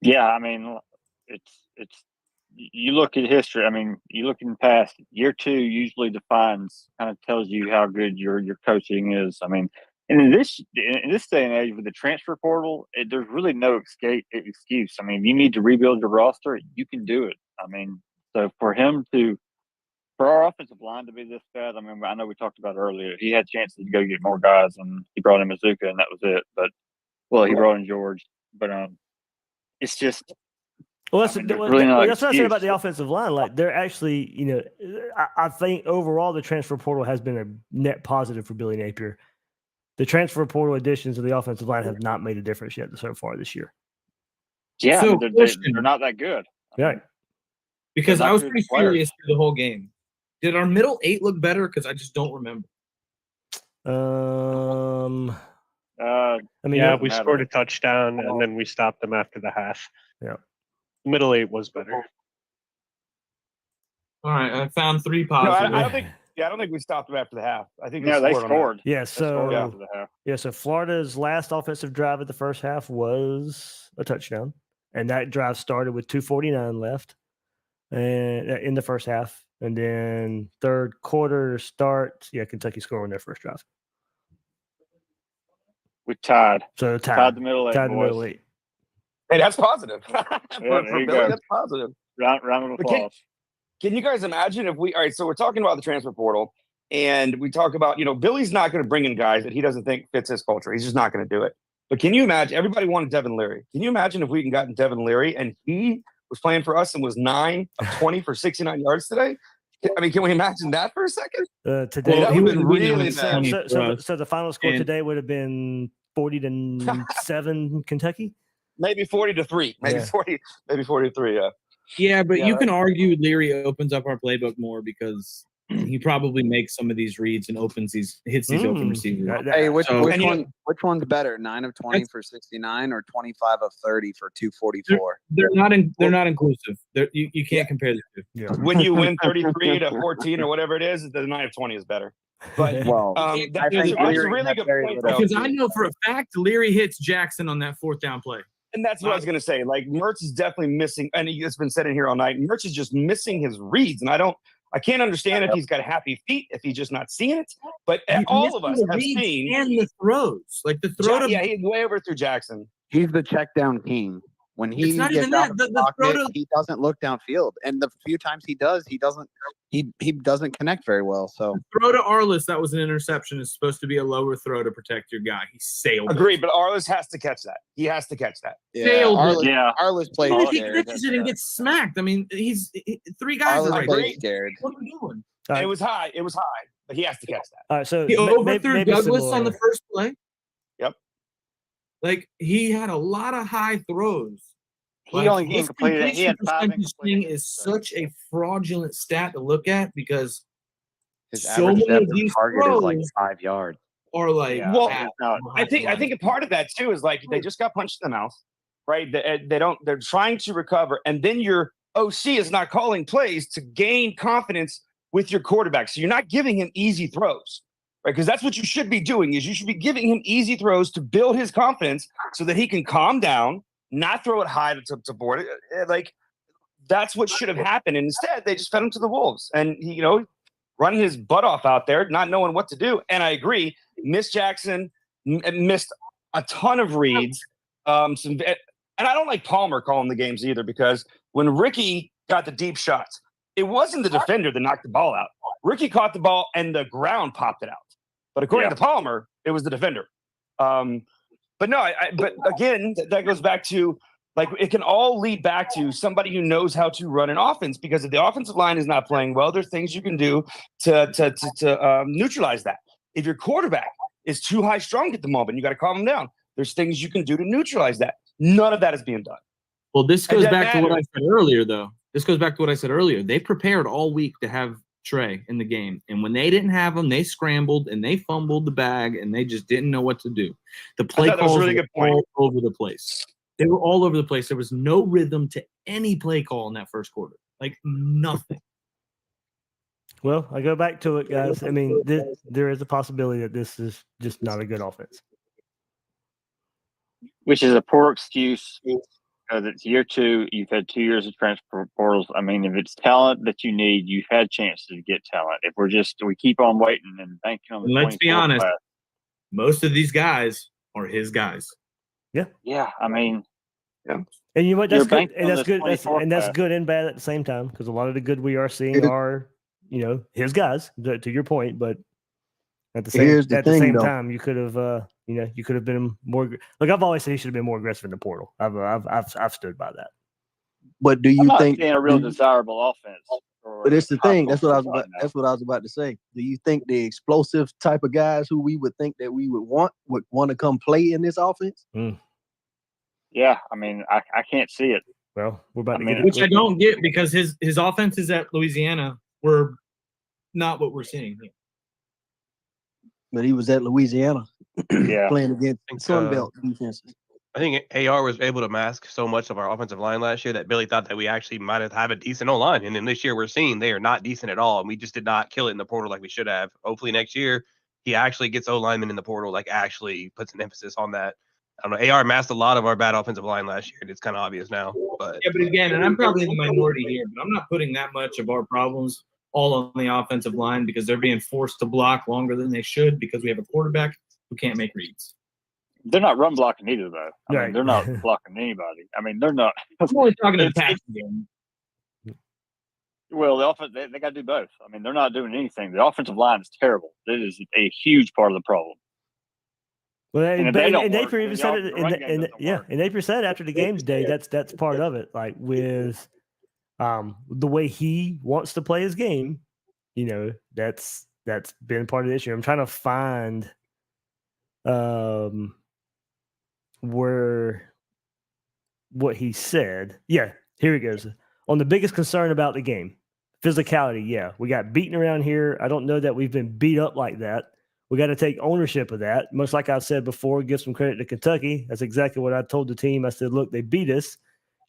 Yeah, I mean, it's. You look at history. I mean, you look in the past. Year 2 usually kind of tells you how good your coaching is. I mean, and in this day and age with the transfer portal, there's really no excuse. I mean, you need to rebuild your roster. You can do it. I mean, so for our offensive line to be this bad, I mean, I know we talked about earlier. He had chances to go get more guys, and he brought in Mazuka, and that was it. But he brought in George. But it's just. Well, that's really not what I said about excuse. the offensive line. Like they're actually, I think overall the transfer portal has been a net positive for Billy Napier. The transfer portal additions to the offensive line have not made a difference yet so far this year. Yeah, So, they're not that good. Right. Because They're I not was good pretty players. curious through the whole game. Did our middle 8 look better? Because I just don't remember. I mean, yeah, we scored a touchdown and then we stopped them after the half. Yeah. Middle 8 was better. All right, I found 3 No, positives. I don't think. Yeah, I don't think we stopped them after the half. I think they on that. scored. Yeah, scored so after the half. So Florida's last offensive drive at the first half was a touchdown, and that drive started with 2:49 left, and in the first half, and then third quarter start. Yeah, Kentucky scored on their first drive. We tied. So Tied the middle 8. Tied the boys. middle 8. Hey, that's positive. Yeah, for there you Billy, go. that's positive. Round of But applause. Can you guys imagine if all right, so we're talking about the transfer portal and we talk about, Billy's not going to bring in guys that he doesn't think fits his culture. He's just not going to do it. But can you imagine, everybody wanted Devin Leary. Can you imagine if we can gotten Devin Leary and he was playing for us and was 9 of 20 for 69 yards today? I mean, can we imagine that for a second? Today, that he would would have been really bad. So the final score And- today would have been 40-7 Kentucky. Maybe 40-3. Maybe Yeah. 40, maybe 43, yeah. Yeah, but Yeah, you can argue Leary opens up our playbook more because he probably makes some of these reads and hits these open receivers. Hey, which So- which one's better? 9 of 20 for 69 or 25 of 30 for 244? They're not inclusive. You can't compare the two. Yeah. When you win 33 to 14 or whatever it is, the 9 of 20 is better. But Well, that, I that's think a Leary really had good very point, little though. Because I know for a fact Leary hits Jackson on that 4th down play. And that's what I was going to say. Like, Mertz is definitely missing, and it's been said in here all night. Mertz is just missing his reads, and I can't understand if he's got happy feet, if he's just not seeing it. But all of us have seen and the throws, like the throw to yeah, he's way over through Jackson. He's the check down king. When he It's not gets even out that. of The the throw pocket, to- he doesn't look downfield, and the few times he does, he doesn't connect very well. So throw to Arliss, that was an interception. Is supposed to be a lower throw to protect your guy. He sailed. Agreed, but Arliss has to catch that. He has to catch that. Sailed it. Arliss plays Even if he scared. catches it and gets smacked, I mean, three guys are right there. Scared. What are we doing? It was high. It was high, but he has to catch that. All right, so He overthrew maybe Douglas similar. on the first play. Yep. Like he had a lot of high throws. He only completed. He had 5 percentage thing is such a fraudulent stat to look at because His so average many depth of of these target is like throws 5 yards. are like Well, at- I think a part of that too is like they just got punched in the mouth, right? They're trying to recover, and then your OC is not calling plays to gain confidence with your quarterback. So you're not giving him easy throws, right? Because that's what you should be doing is you should be giving him easy throws to build his confidence so that he can calm down, not throw it high to board it. Like that's what should have happened. And instead they just fed him to the wolves and he, running his butt off out there, not knowing what to do. And I agree, Miss Jackson missed a ton of reads. And I don't like Palmer calling the games either because when Ricky got the deep shots, it wasn't the defender that knocked the ball out. Ricky caught the ball and the ground popped it out. But according to Palmer, it was the defender. But no, but again, that goes back to like it can all lead back to somebody who knows how to run an offense because if the offensive line is not playing well, there's things you can do to neutralize that. If your quarterback is too high strung at the moment, you got to calm him down. There's things you can do to neutralize that. None of that is being done. Well, this And goes that back to what I matters. said earlier, though. This goes back to what I said earlier. They prepared all week to have Trey in the game. And when they didn't have him, they scrambled and they fumbled the bag and they just didn't know what to do. The play thought that was a calls really were good point. all over the place. They were all over the place. There was no rhythm to any play call in that first quarter. Like nothing. Well, I go back to it, guys. I mean, there is a possibility that this is just not a good offense. Which is a poor excuse because it's year 2. You've had 2 years of transfer portals. I mean, if it's talent that you need, you've had chances to get talent. If we keep on waiting and banking on the And let's be 24 honest, class. most of these guys are his guys. Yeah, I mean, And you know what? That's You're good. banking And on that's this good. That's 24 that's class. good and bad at the same time because a lot of the good we are seeing are, his guys. To your point, but at the same though. time, you could have, you could have been more. Look, I've always said he should have been more aggressive in the portal. I've stood by that. But do I'm you not think? seeing a real desirable offense. But it's the thing. That's what I was right about. now. That's what I was about to say. Do you think the explosive type of guys who we would think that we would want to come play in this offense? Yeah, I mean, I can't see it. Well, we're about to mean, get Which I don't get because his offenses at Louisiana were not what we're seeing here. But he was at Louisiana Yeah. playing against think, Sun Belt defenses. I think AR was able to mask so much of our offensive line last year that Billy thought that we actually might have a decent O-line. And then this year we're seeing they are not decent at all. And we just did not kill it in the portal like we should have. Hopefully next year he actually gets O-linemen in the portal, like actually puts an emphasis on that. I don't know. AR masked a lot of our bad offensive line last year, and it's kind of obvious now. But Yeah, but again, and I'm probably in the minority here, but I'm not putting that much of our problems all on the offensive line because they're being forced to block longer than they should because we have a quarterback who can't make reads. They're not run blocking either, though. I mean, Right. they're not blocking anybody. I mean, they're not. I'm only talking to the It's- passing game. Well, the offense, they got to do both. I mean, they're not doing anything. The offensive line is terrible. It is a huge part of the problem. Well, And if but they don't Napier work, even then said the it. run game doesn't Yeah, and Napier said after the game today, that's part of it. Like with the way he wants to play his game, that's been part of the issue. I'm trying to find where what he said. Yeah, here he goes. On the biggest concern about the game, physicality, yeah. We got beaten around here. I don't know that we've been beat up like that. We got to take ownership of that. Much like I said before, give some credit to Kentucky. That's exactly what I told the team. I said, look, they beat us.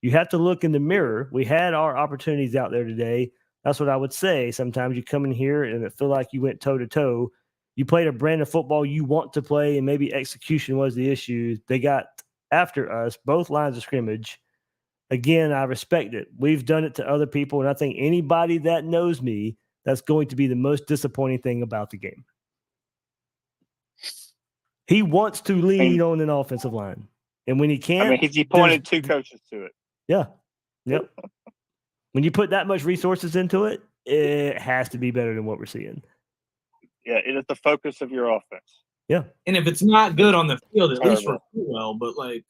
You have to look in the mirror. We had our opportunities out there today. That's what I would say. Sometimes you come in here and it feel like you went toe-to-toe. You played a brand of football you want to play, and maybe execution was the issue. They got after us, both lines of scrimmage. Again, I respect it. We've done it to other people, and I think anybody that knows me, that's going to be the most disappointing thing about the game. He wants to lean on an offensive line, and when he can't, I mean, he pointed two coaches to it. Yeah, yep. When you put that much resources into it, it has to be better than what we're seeing. Yeah, it is the focus of your offense. Yeah, and if it's not good on the field, at least recruit well. But like,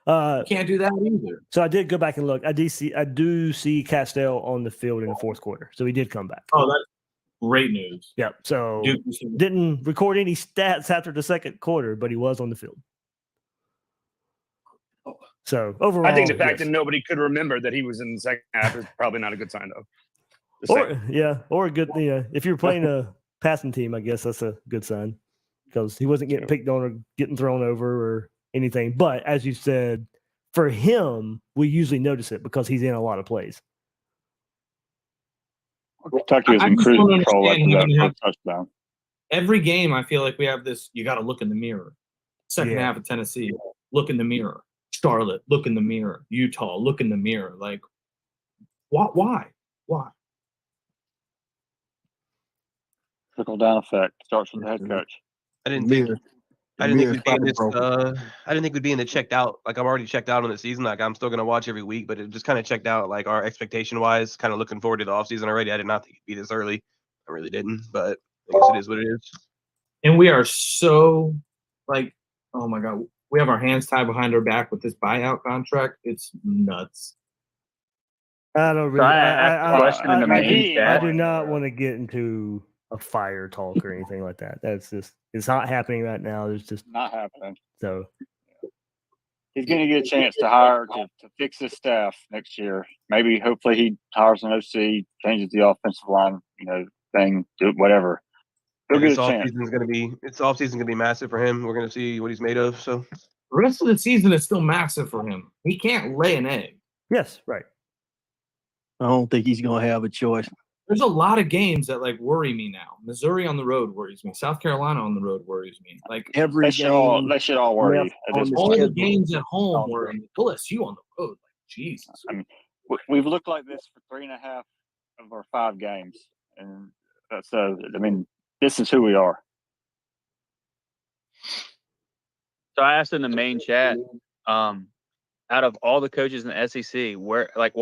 you can't do that either. So I did go back and look. I do see Castell on the field in the fourth quarter, so he did come back. Oh, that's great news. Yep. So didn't record any stats after the second quarter, but he was on the field. So overall, I think the fact that nobody could remember that he was in the second half is probably not a good sign, though. Or a good. If you're playing a passing team, I guess that's a good sign because he wasn't getting picked on or getting thrown over or anything. But as you said, for him, we usually notice it because he's in a lot of plays. Kentucky was in cruise control after that first touchdown. Every game, I feel like we have this. You got to look in the mirror. Second half of Tennessee, look in the mirror. Charlotte, look in the mirror. Utah, look in the mirror. Like, why? Trickle down effect starts with the head coach. I didn't think we'd be in the checked out. Like, I'm already checked out on the season. Like, I'm still gonna watch every week, but it just kind of checked out. Like, our expectation wise, kind of looking forward to the offseason already. I did not think it'd be this early. I really didn't, but I guess it is what it is. And we are so like, oh my god, we have our hands tied behind our back with this buyout contract. It's nuts. I don't really. I do not chat. want to get into a fire talk or anything like that. That's just, it's not happening right now. There's just Not happening. so. He's going to get a chance to hire to fix his staff next year. Maybe, hopefully, he hires an OC, changes the offensive line, thing, do whatever. He'll get a chance. It's off season gonna be massive for him. We're gonna see what he's made of. So The rest of the season is still massive for him. He can't lay an egg. Yes, right. I don't think he's going to have a choice. There's a lot of games that like worry me now. Missouri on the road worries me. South Carolina on the road worries me. Like Every That should all worry. all the games at home worry me. LSU on the road, like Jesus. I mean, we've looked like this for 3.5 of our 5 games, and so I mean, this is who we are. So I asked in the main chat, out of all the coaches in the SEC,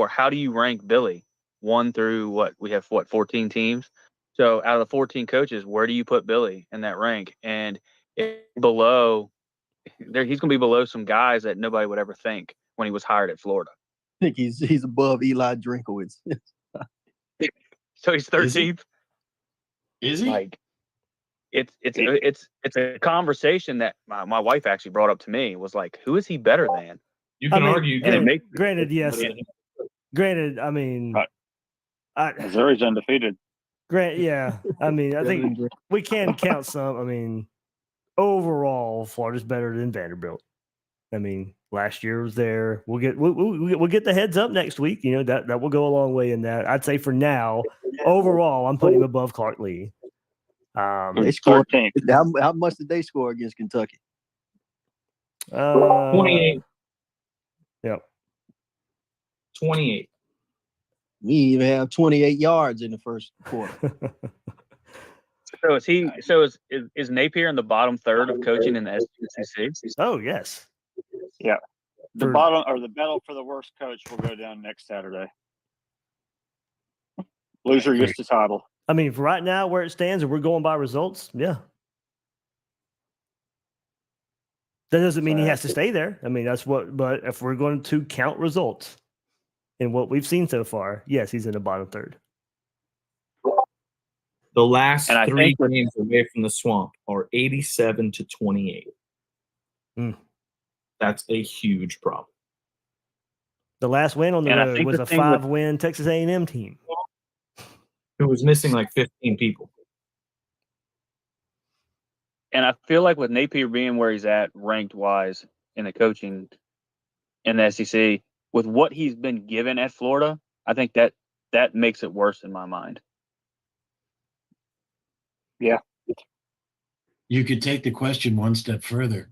how do you rank Billy? 1 through what? We have 14 teams. So out of the 14 coaches, where do you put Billy in that rank? And he's going to be below some guys that nobody would ever think when he was hired at Florida. I think he's above Eli Drinkowitz. So he's 13th. Is he? Like, it's a conversation that my wife actually brought up to me. Was like, who is he better than? You can argue. Granted, yes. Granted, I mean, Missouri's undefeated. Yeah. I mean, I think we can count some. I mean, overall, Florida's better than Vanderbilt. I mean, last year was there. We'll get the heads up next week. That will go a long way in that. I'd say for now, overall, I'm putting him above Clark Lee. They scored. How much did they score against Kentucky? 28. Yep. 28. We even have 28 yards in the first quarter. So is Napier in the bottom third of coaching in the SEC? Oh yes. Yeah. The battle for the worst coach will go down next Saturday. Loser gets the title. I mean, for right now, where it stands, and we're going by results, yeah. That doesn't mean he has to stay there. I mean, but if we're going to count results and what we've seen so far, yes, he's in the bottom third. The last 3 games away from the swamp are 87-28. That's a huge problem. The last win on the And I road think was the a thing with- 5-win Texas A&M team. Who was missing like 15 people. And I feel like with Napier being where he's at, ranked wise in the coaching in the SEC, with what he's been given at Florida, I think that makes it worse in my mind. Yeah. You could take the question one step further.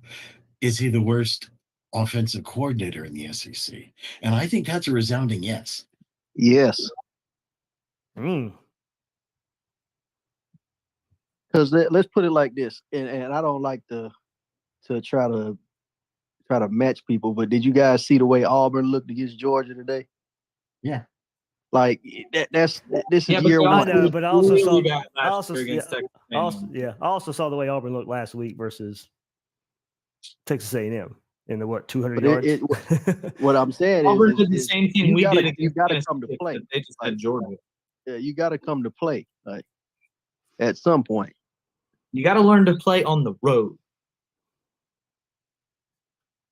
Is he the worst offensive coordinator in the SEC? And I think that's a resounding yes. Yes. Mm. Because let's put it like this, and I don't like to try to match people, but did you guys see the way Auburn looked against Georgia today? Yeah. Like this is year I one. know, but I also saw. Really bad I last also, year against Texas A&M. I also saw the way Auburn looked last week versus Texas A&M in the 200 yards. What I'm saying Auburn is did the same thing we did. You got to against come to Tennessee, play. but They just had Georgia. Yeah, you got to come to play. Like at some point, You got to learn to play on the road.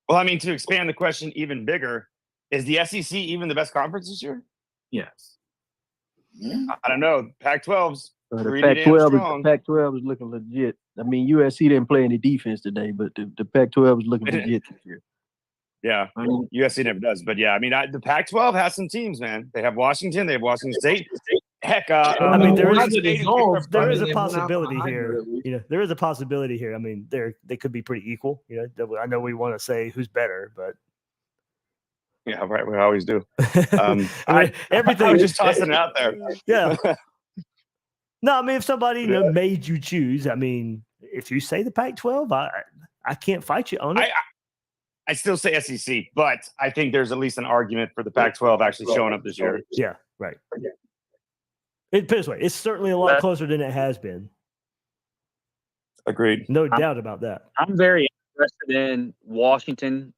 Well, I mean, to expand the question even bigger, is the SEC even the best conference this year? Yes. I don't know. Pac-12's the pretty damn Pac-12 strong. is looking legit. I mean, USC didn't play any defense today, but the Pac-12 is looking legit this year. Yeah, USC never does, but yeah, I mean, the Pac-12 has some teams, man. They have Washington, they have Washington State. Heck, I mean, there is a they possibility went out here. behind You know, there is a possibility here. I mean, they could be pretty equal. You know, I know we want to say who's better, but yeah, right. We always do. I mean, everything. I was just tossing it out there. Yeah. No, I mean, if somebody made you choose, I mean, if you say the Pac-12, I can't fight you on it. I still say SEC, but I think there's at least an argument for the Pac-12 actually showing up this year. Yeah, right. It depends. It's certainly a lot closer than it has been. Agreed. No doubt about that. I'm very interested in Washington.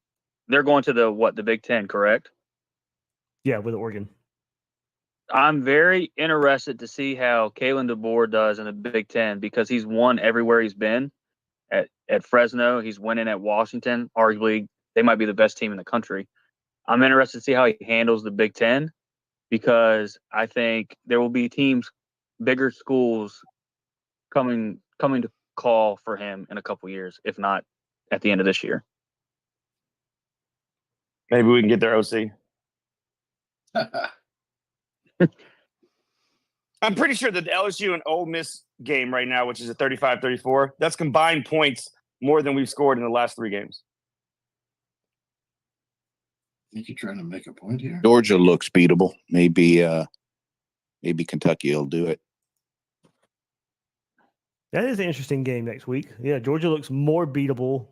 They're going to the Big Ten, correct? Yeah, with Oregon. I'm very interested to see how Kalen DeBoer does in the Big Ten because he's won everywhere he's been. At Fresno, he's winning at Washington. Arguably, they might be the best team in the country. I'm interested to see how he handles the Big Ten because I think there will be teams, bigger schools, coming to call for him in a couple years, if not at the end of this year. Maybe we can get their OC. I'm pretty sure that the LSU and Ole Miss game right now, which is a 35-34, that's combined points more than we've scored in the last 3 games. I think you're trying to make a point here. Georgia looks beatable. Maybe Kentucky will do it. That is an interesting game next week. Yeah, Georgia looks more beatable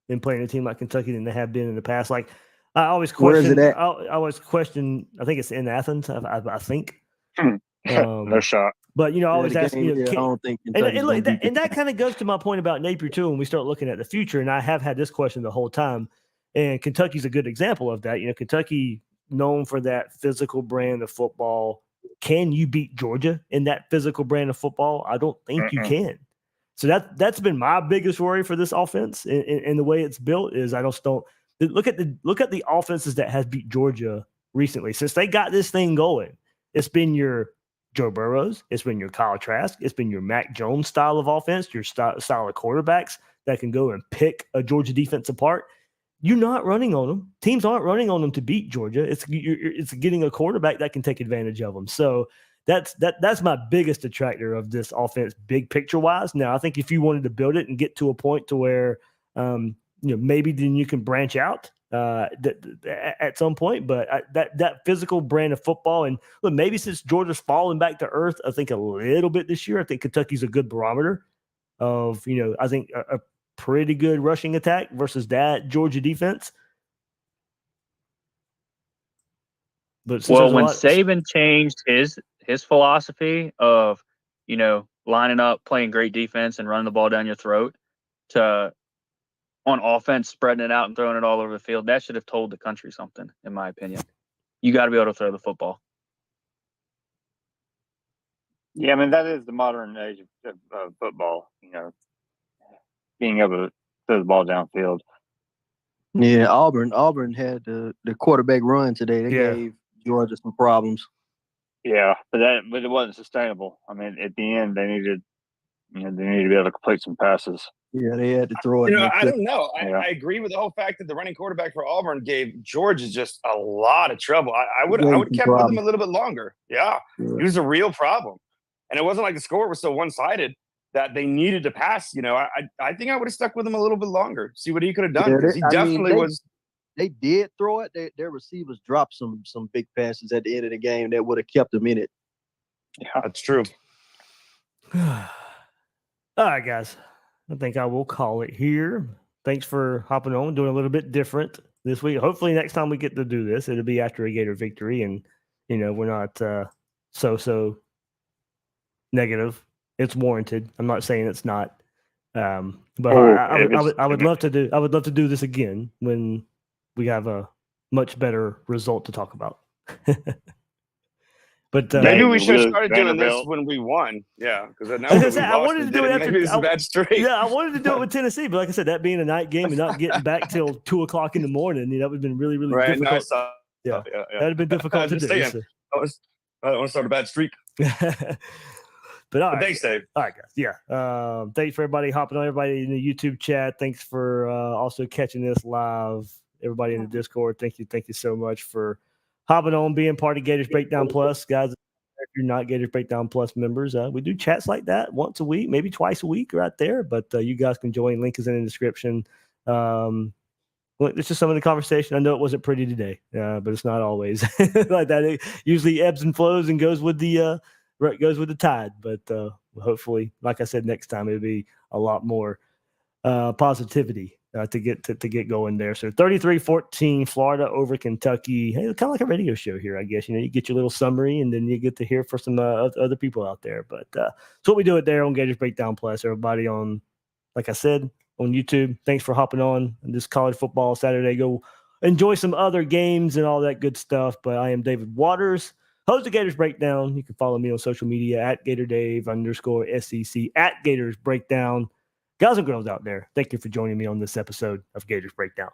than playing a team like Kentucky than they have been in the past. Like I always question. Where is it at? I always question. I think it's in Athens. I think. No shot. But I always ask. I don't think Kentucky's and gonna beat that kind of goes to my point about Napier too. When we start looking at the future, and I have had this question the whole time, and Kentucky's a good example of that. Kentucky known for that physical brand of football. Can you beat Georgia in that physical brand of football? I don't think you can. So that's been my biggest worry for this offense and the way it's built is I just don't look at the offenses that has beat Georgia recently since they got this thing going. It's been your Joe Burrows, it's been your Kyle Trask, it's been your Mac Jones style of offense, your style of quarterbacks that can go and pick a Georgia defense apart. You're not running on them. Teams aren't running on them to beat Georgia. It's getting a quarterback that can take advantage of them. So that's my biggest detractor of this offense, big picture wise. Now, I think if you wanted to build it and get to a point to where maybe then you can branch out at some point. But that physical brand of football, and look, maybe since Georgia's fallen back to earth, I think a little bit this year. I think Kentucky's a good barometer of I think a pretty good rushing attack versus that Georgia defense. But when Saban changed his philosophy of, lining up, playing great defense and running the ball down your throat to on offense, spreading it out and throwing it all over the field, that should have told the country something, in my opinion. You got to be able to throw the football. Yeah, I mean, that is the modern age of football, being able to throw the ball downfield. Yeah, Auburn had the quarterback run today. They Yeah. gave Georgia some problems. Yeah, but it wasn't sustainable. I mean, at the end, they needed to be able to complete some passes. Yeah, they had to throw it. I don't know. I agree with the whole fact that the running quarterback for Auburn gave Georgia just a lot of trouble. I would have kept with him a little bit longer. Yeah, he was a real problem, and it wasn't like the score was so one sided that they needed to pass. I think I would have stuck with him a little bit longer, see what he could have done, because he definitely was. They did throw it. Their receivers dropped some big passes at the end of the game that would have kept them in it. Yeah, that's true. All right, guys. I think I will call it here. Thanks for hopping on, doing a little bit different this week. Hopefully next time we get to do this, it'll be after a Gator victory, and we're not so negative. It's warranted. I'm not saying it's not. But I would love to do this again when we have a much better result to talk about. But maybe we should have started doing this when we won. Yeah, because I wanted to do it after. Maybe it's a bad streak. Yeah, I wanted to do it with Tennessee, but like I said, that being a night game and not getting back till 2:00 in the morning, that would have been really, really difficult. Yeah, that'd have been difficult to do. So. I don't want to start a bad streak. But all right. Thanks, Dave. All right, guys. Yeah. Thanks for everybody hopping on, everybody in the YouTube chat. Thanks for also catching this live. Everybody in the Discord, thank you so much for hopping on, being part of Gators Breakdown Plus. Guys, if you're not Gators Breakdown Plus members, we do chats like that once a week, maybe twice a week right there. But you guys can join. Link is in the description. It's just some of the conversation. I know it wasn't pretty today, but it's not always like that. It usually ebbs and flows and goes with the tide. But hopefully, like I said, next time it'll be a lot more positivity to get going there. So 33-14 Florida over Kentucky. Hey, kind of like a radio show here, I guess. You get your little summary and then you get to hear from some other people out there. But it's what we do it there on Gators Breakdown Plus. Everybody on, like I said, on YouTube. Thanks for hopping on this college football Saturday. Go enjoy some other games and all that good stuff. But I am David Waters, host of Gators Breakdown. You can follow me on social media at GatorDave_SEC, at Gators Breakdown. Guys and girls out there, thank you for joining me on this episode of Gators Breakdown.